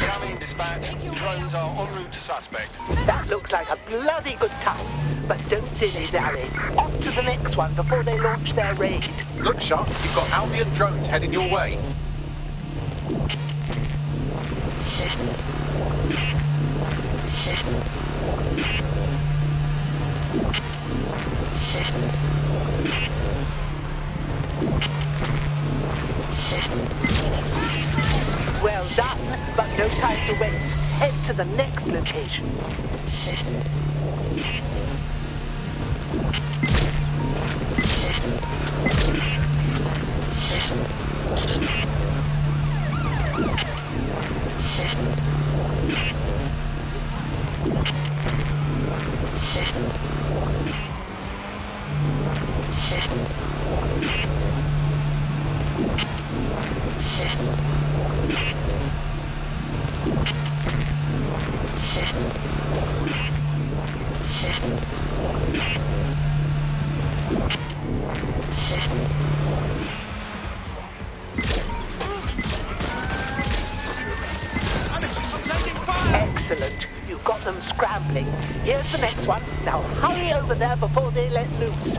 Incoming dispatch. Drones are en route to suspect. That looks like a bloody good time. But don't dilly-dally. Off to the next one before they launch their raid. Look sharp, you've got Albion drones heading your way. Well done, but no time to waste. Head to the next location. Excellent. You've got them scrambling. Here's the next one. Now hurry over there before they let loose.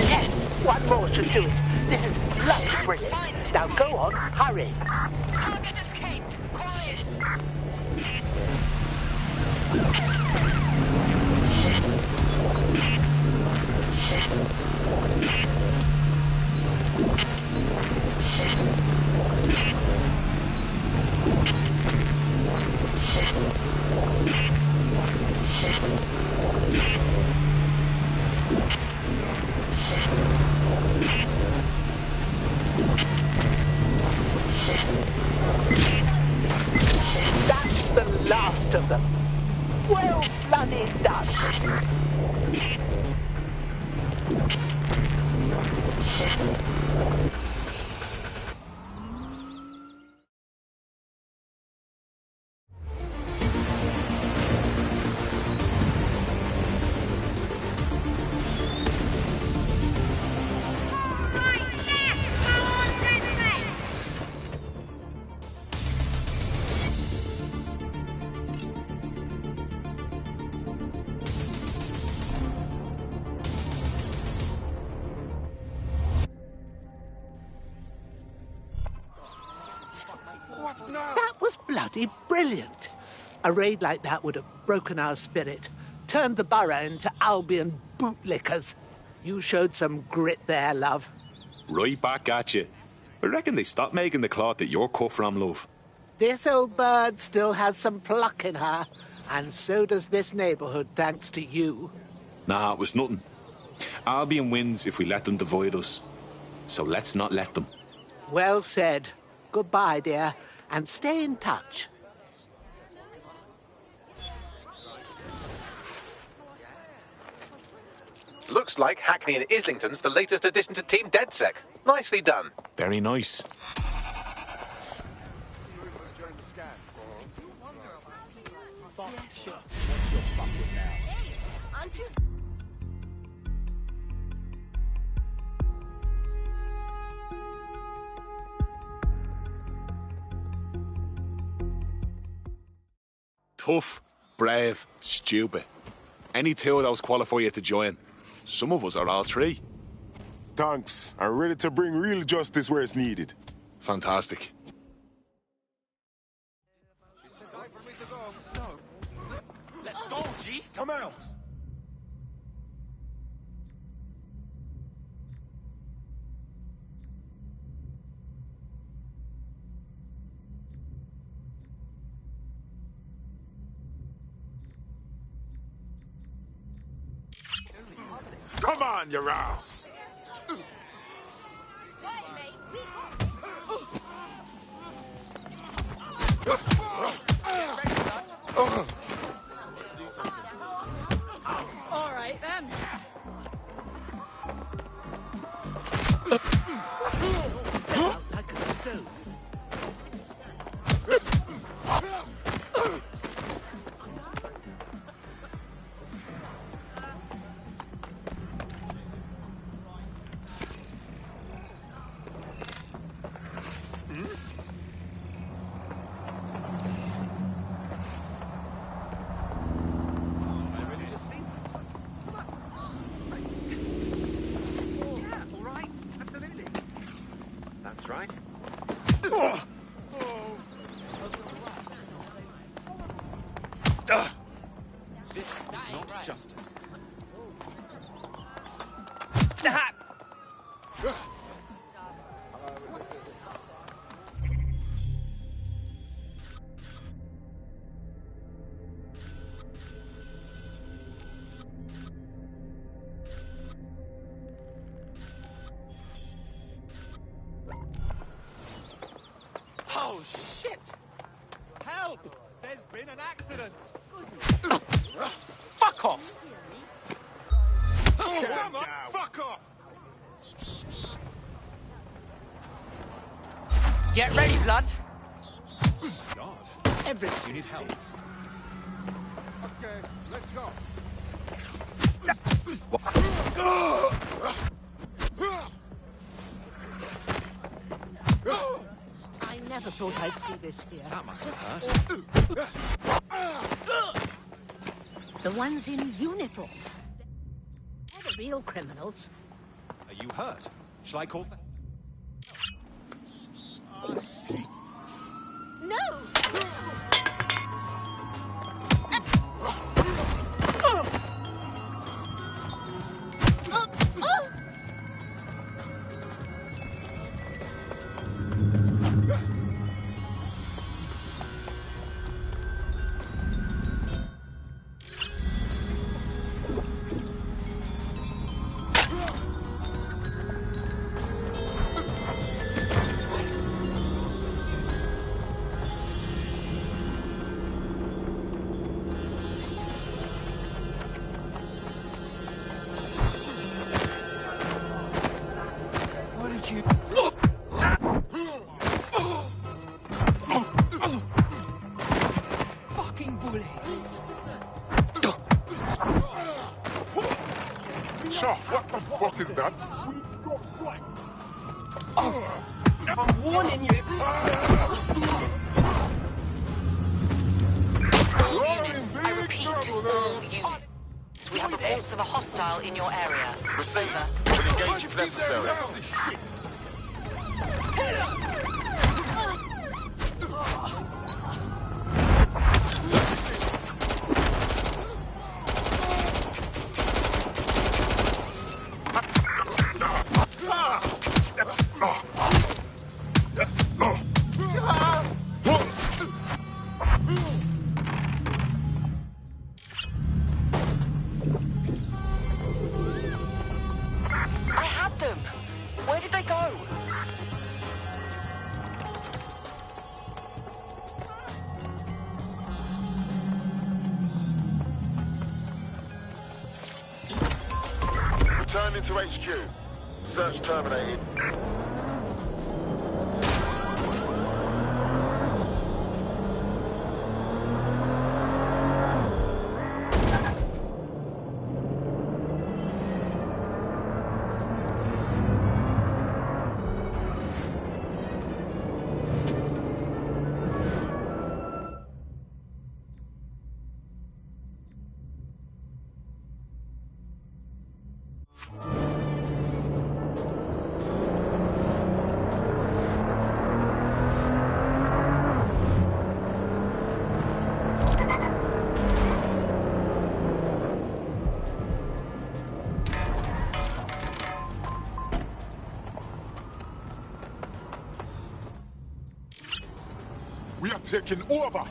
Yes, one more should do it. This is bloody brilliant. Now go on, hurry. Target escaped. Quiet. That's the last of them. Well bloody done. That was bloody brilliant. A raid like that would have broken our spirit, turned the borough into Albion bootlickers. You showed some grit there, love. Right back at you. I reckon they stopped making the cloth that you're cut from, love. This old bird still has some pluck in her, and so does this neighborhood, thanks to you. Nah, it was nothing. Albion wins if we let them divide us. So let's not let them. Well said. Goodbye, dear, and stay in touch. Looks like Hackney and Islington's the latest addition to Team DedSec. Nicely done. Very nice. Tough, brave, stupid. Any two of those qualify you to join. Some of us are all three. Thanks. I'm ready to bring real justice where it's needed. Fantastic. Let's go, G. Come out. Come on, your ass! All right, then. Like a stone. That's right. This is not justice. Oh, shit! Help! There's been an accident! Fuck off! Oh, come on! Fuck off! Get ready, blood. God. Everything. You need help. Okay, let's go. I never thought I'd see this here. That must have hurt. The ones in uniform. They're the real criminals. Are you hurt? Shall I call for... No! What did you... Fucking bullies! Shaw, what the fuck is that? I'm warning you! Units, I repeat, all units. We have reports of a hostile in your area. Receive. Over. We'll engage if necessary. I had them! Where did they go? Responding to HQ. Search terminated. We are taking over!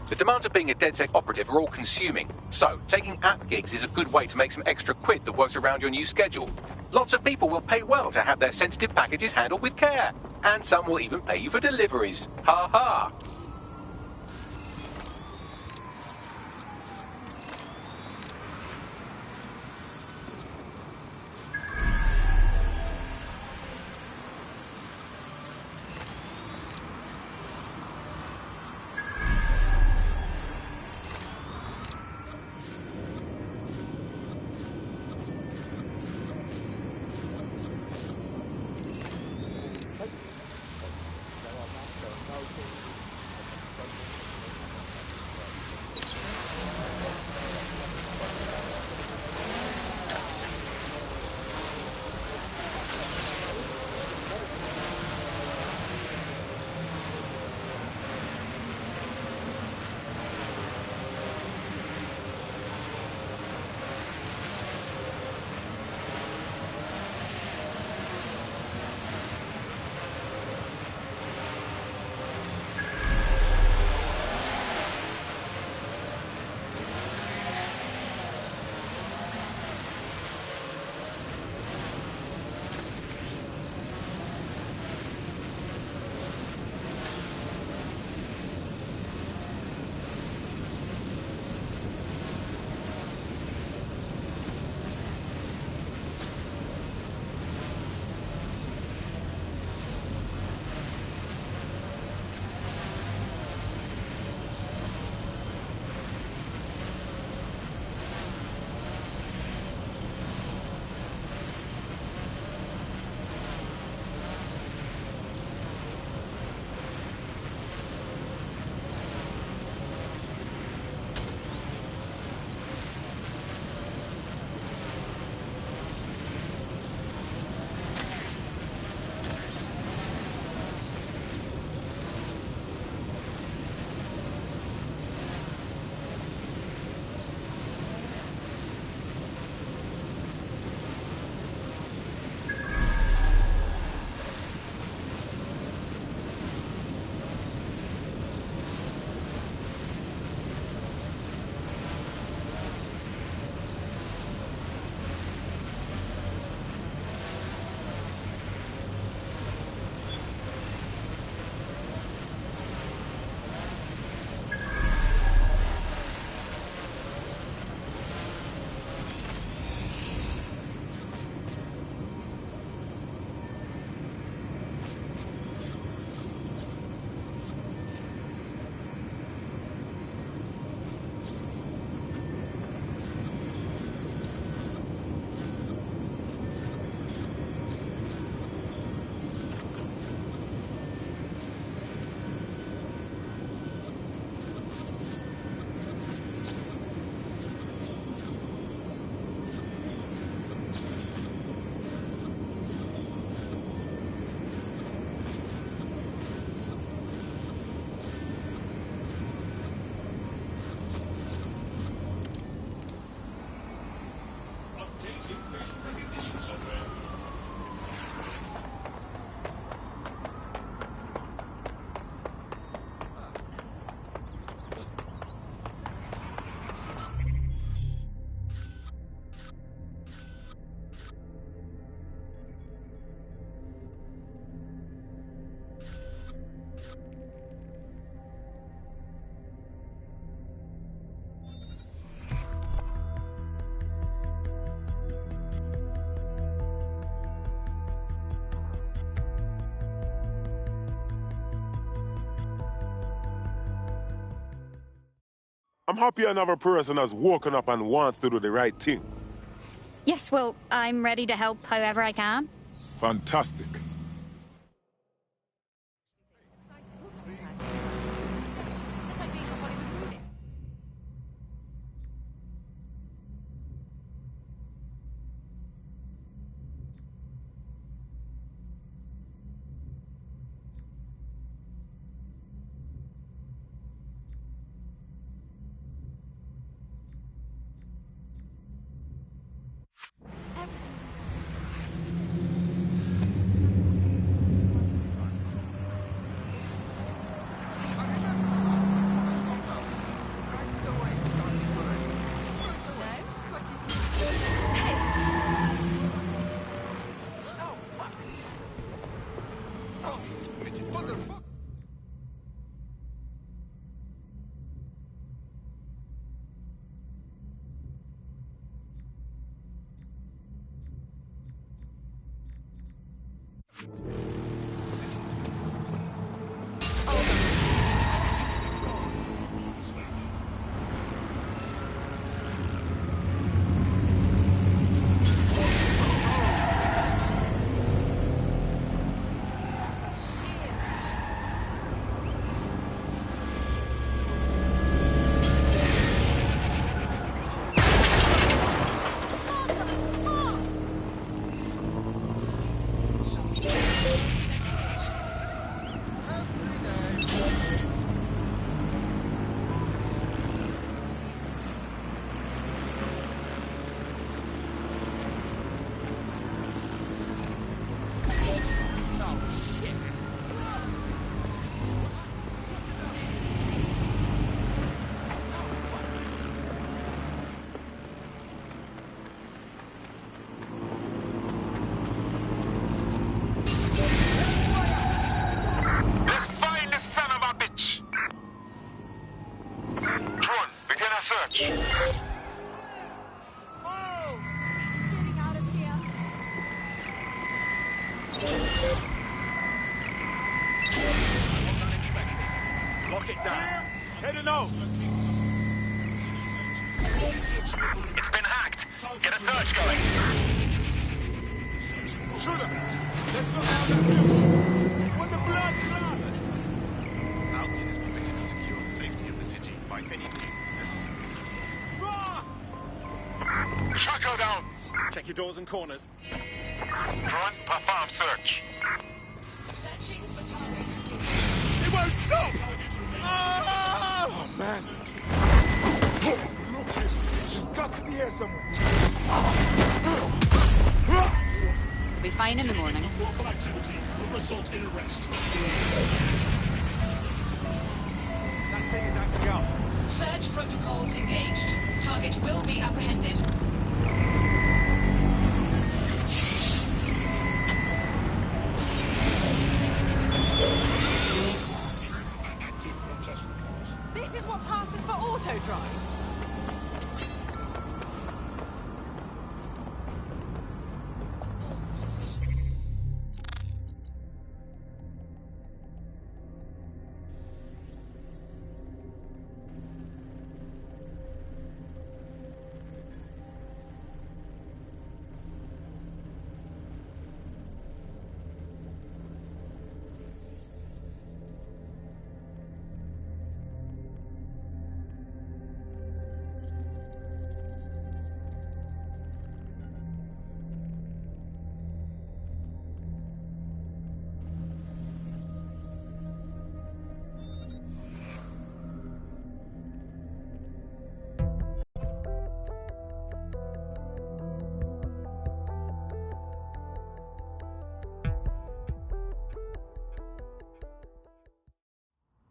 The demands of being a DedSec operative are all-consuming, so taking app gigs is a good way to make some extra quid that works around your new schedule. Lots of people will pay well to have their sensitive packages handled with care, and some will even pay you for deliveries. Ha ha! I'm happy another person has woken up and wants to do the right thing. Yes, well, I'm ready to help however I can. Fantastic. Lock it down. Heading out. It's been hacked. Get a search going. Shooter, let's look out the view. When the blood floods. Albion is permitted to secure the safety of the city by any means necessary. Ross! Shaco downs. Check your doors and corners. Front, perform search. Searching for target. It won't stop! Oh, man. She's got to be here somewhere. We'll be fine in the morning. Overactivity will result in arrest. That thing is acting up. Search protocols engaged. Target will be apprehended. This is what passes for auto drive.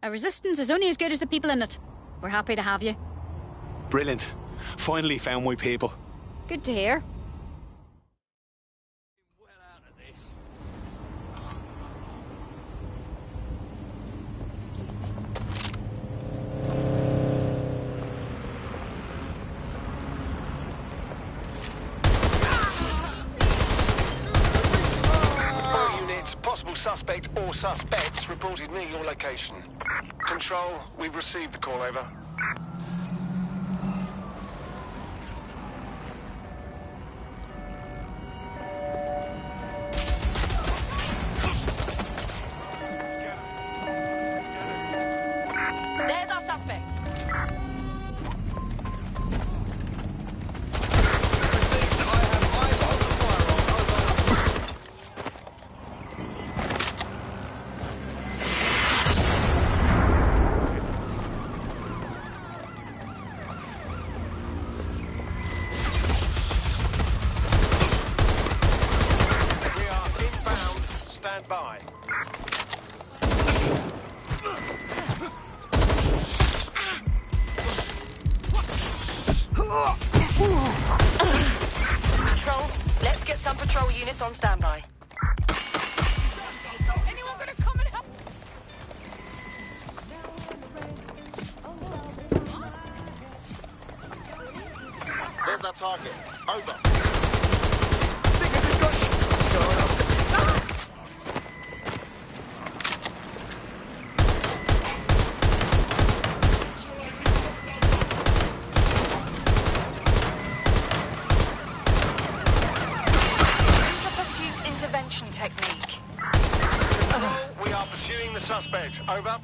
Our resistance is only as good as the people in it. We're happy to have you. Brilliant. Finally found my people. Good to hear. Possible suspect or suspects reported near your location. Control, we've received the call, over. stand by. Control, let's get some patrol units on standby. Anyone gonna come and help? There's our target. Over. Intervention technique. We are pursuing the suspect. Over.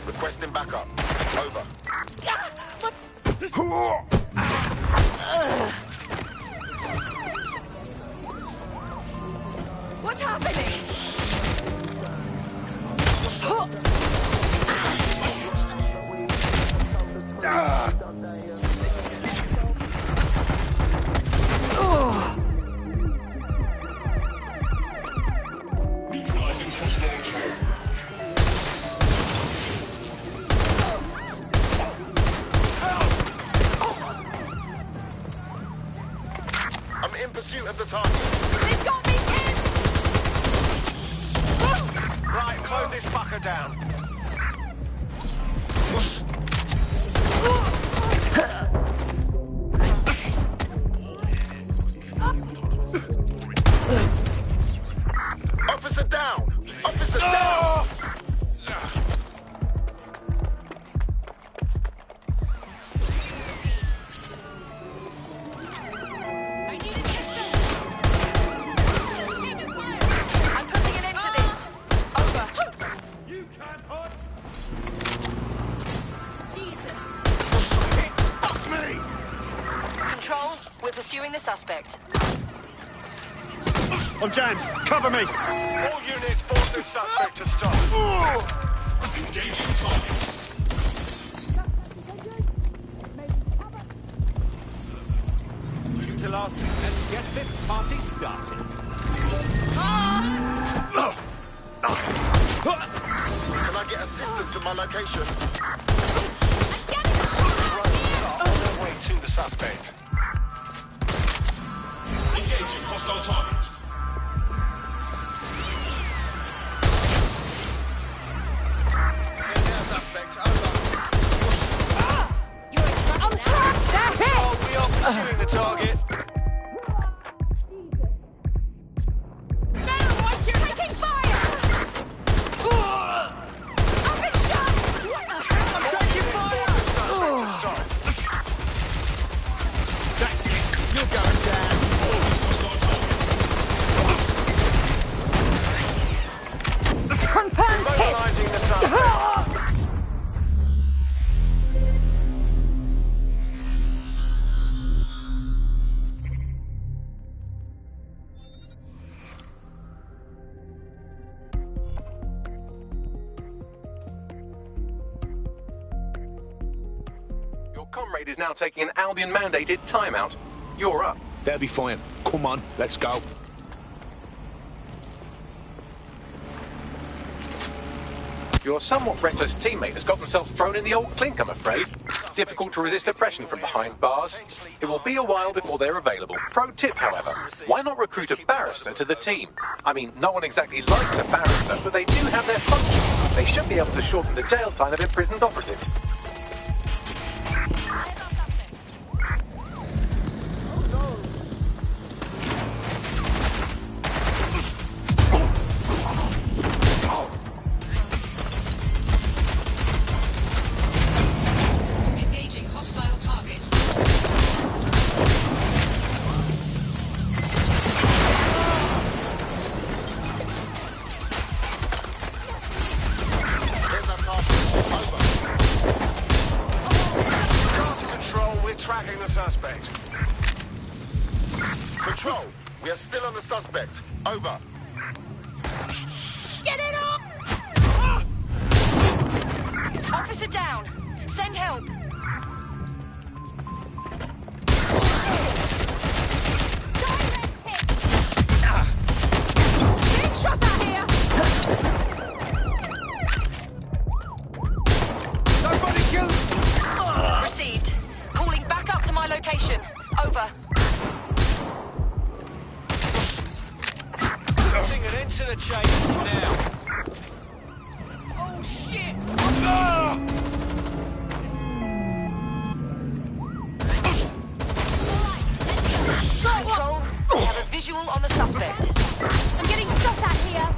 Requesting backup. Over. What's happening? I'm in pursuit of the target. They've got me pinned! Right, close this fucker down. Officer down! Officer down! I need assistance! Taking fire! I'm putting an end to this. Over. You can't hide. Jesus! Fuck me! Control, we're pursuing the suspect. I'm jammed. Cover me. All units force this suspect to stop. Engaging target. Due to last, let's get this party started. Can I get assistance to my location? Drones are on their way to the suspect. Engaging hostile target. Suspect, over. You're in trouble now! That's it! Oh, we are pursuing the target. Better watch your taking fire! I've been shot! I'm taking fire! Suspect to stop. That's it. You're going down. Confirmed hit! Mobilizing the suspect. Your comrade is now taking an Albion-mandated timeout. You're up. They'll be fine. Come on, let's go. Your somewhat reckless teammate has got themselves thrown in the old clink, I'm afraid. Difficult to resist oppression from behind bars. It will be a while before they're available. Pro tip, however, why not recruit a barrister to the team? I mean, no one exactly likes a barrister, but they do have their function. They should be able to shorten the jail time of imprisoned operatives. Engaging hostile target. There's our target. Over. To control, we're tracking the suspect. Control, we are still on the suspect. Over. Get it up! Officer down. Send help. the chase now. Oh, shit! Control, we have a visual on the suspect. I'm getting shot at here.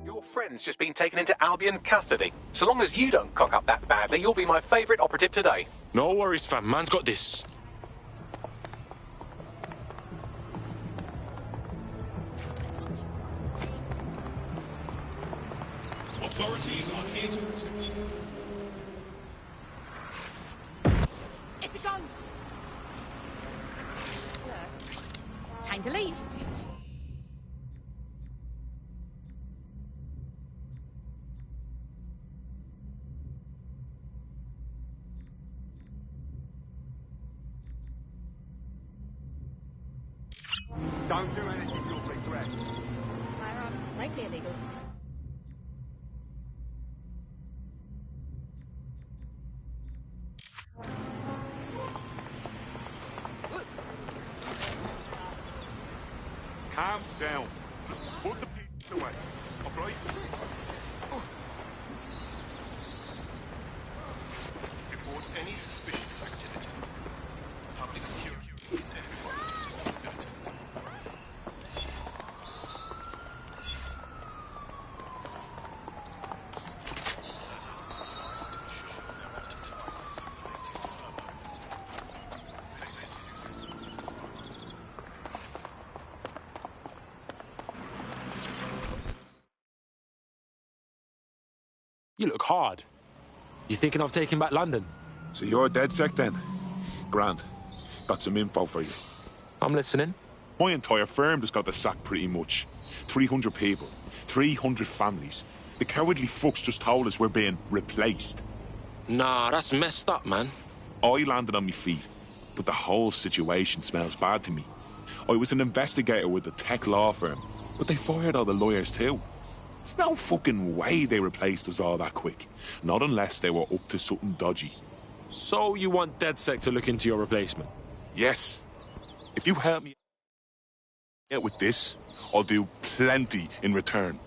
Your friend's just been taken into Albion custody. So long as you don't cock up that badly, you'll be my favourite operative today. No worries, fam. Man's got this. Authorities are here to protect you. It's a gun. Time to leave. Don't do anything you'll regret. Firearm, likely illegal. Whoops. Calm down. Just put the piece away, alright? Report any suspicious activity. Public security is everyone's responsibility. You look hard. You thinking of taking back London? So you're a DedSec then? Grand. Got some info for you. I'm listening. My entire firm just got the sack pretty much. 300 people, 300 families. The cowardly fucks just told us we're being replaced. Nah, that's messed up, man. I landed on my feet, but the whole situation smells bad to me. I was an investigator with a tech law firm, but they fired all the lawyers too. There's no fucking way they replaced us all that quick. Not unless they were up to something dodgy. So you want DedSec to look into your replacement? Yes. If you help me out with this, I'll do plenty in return.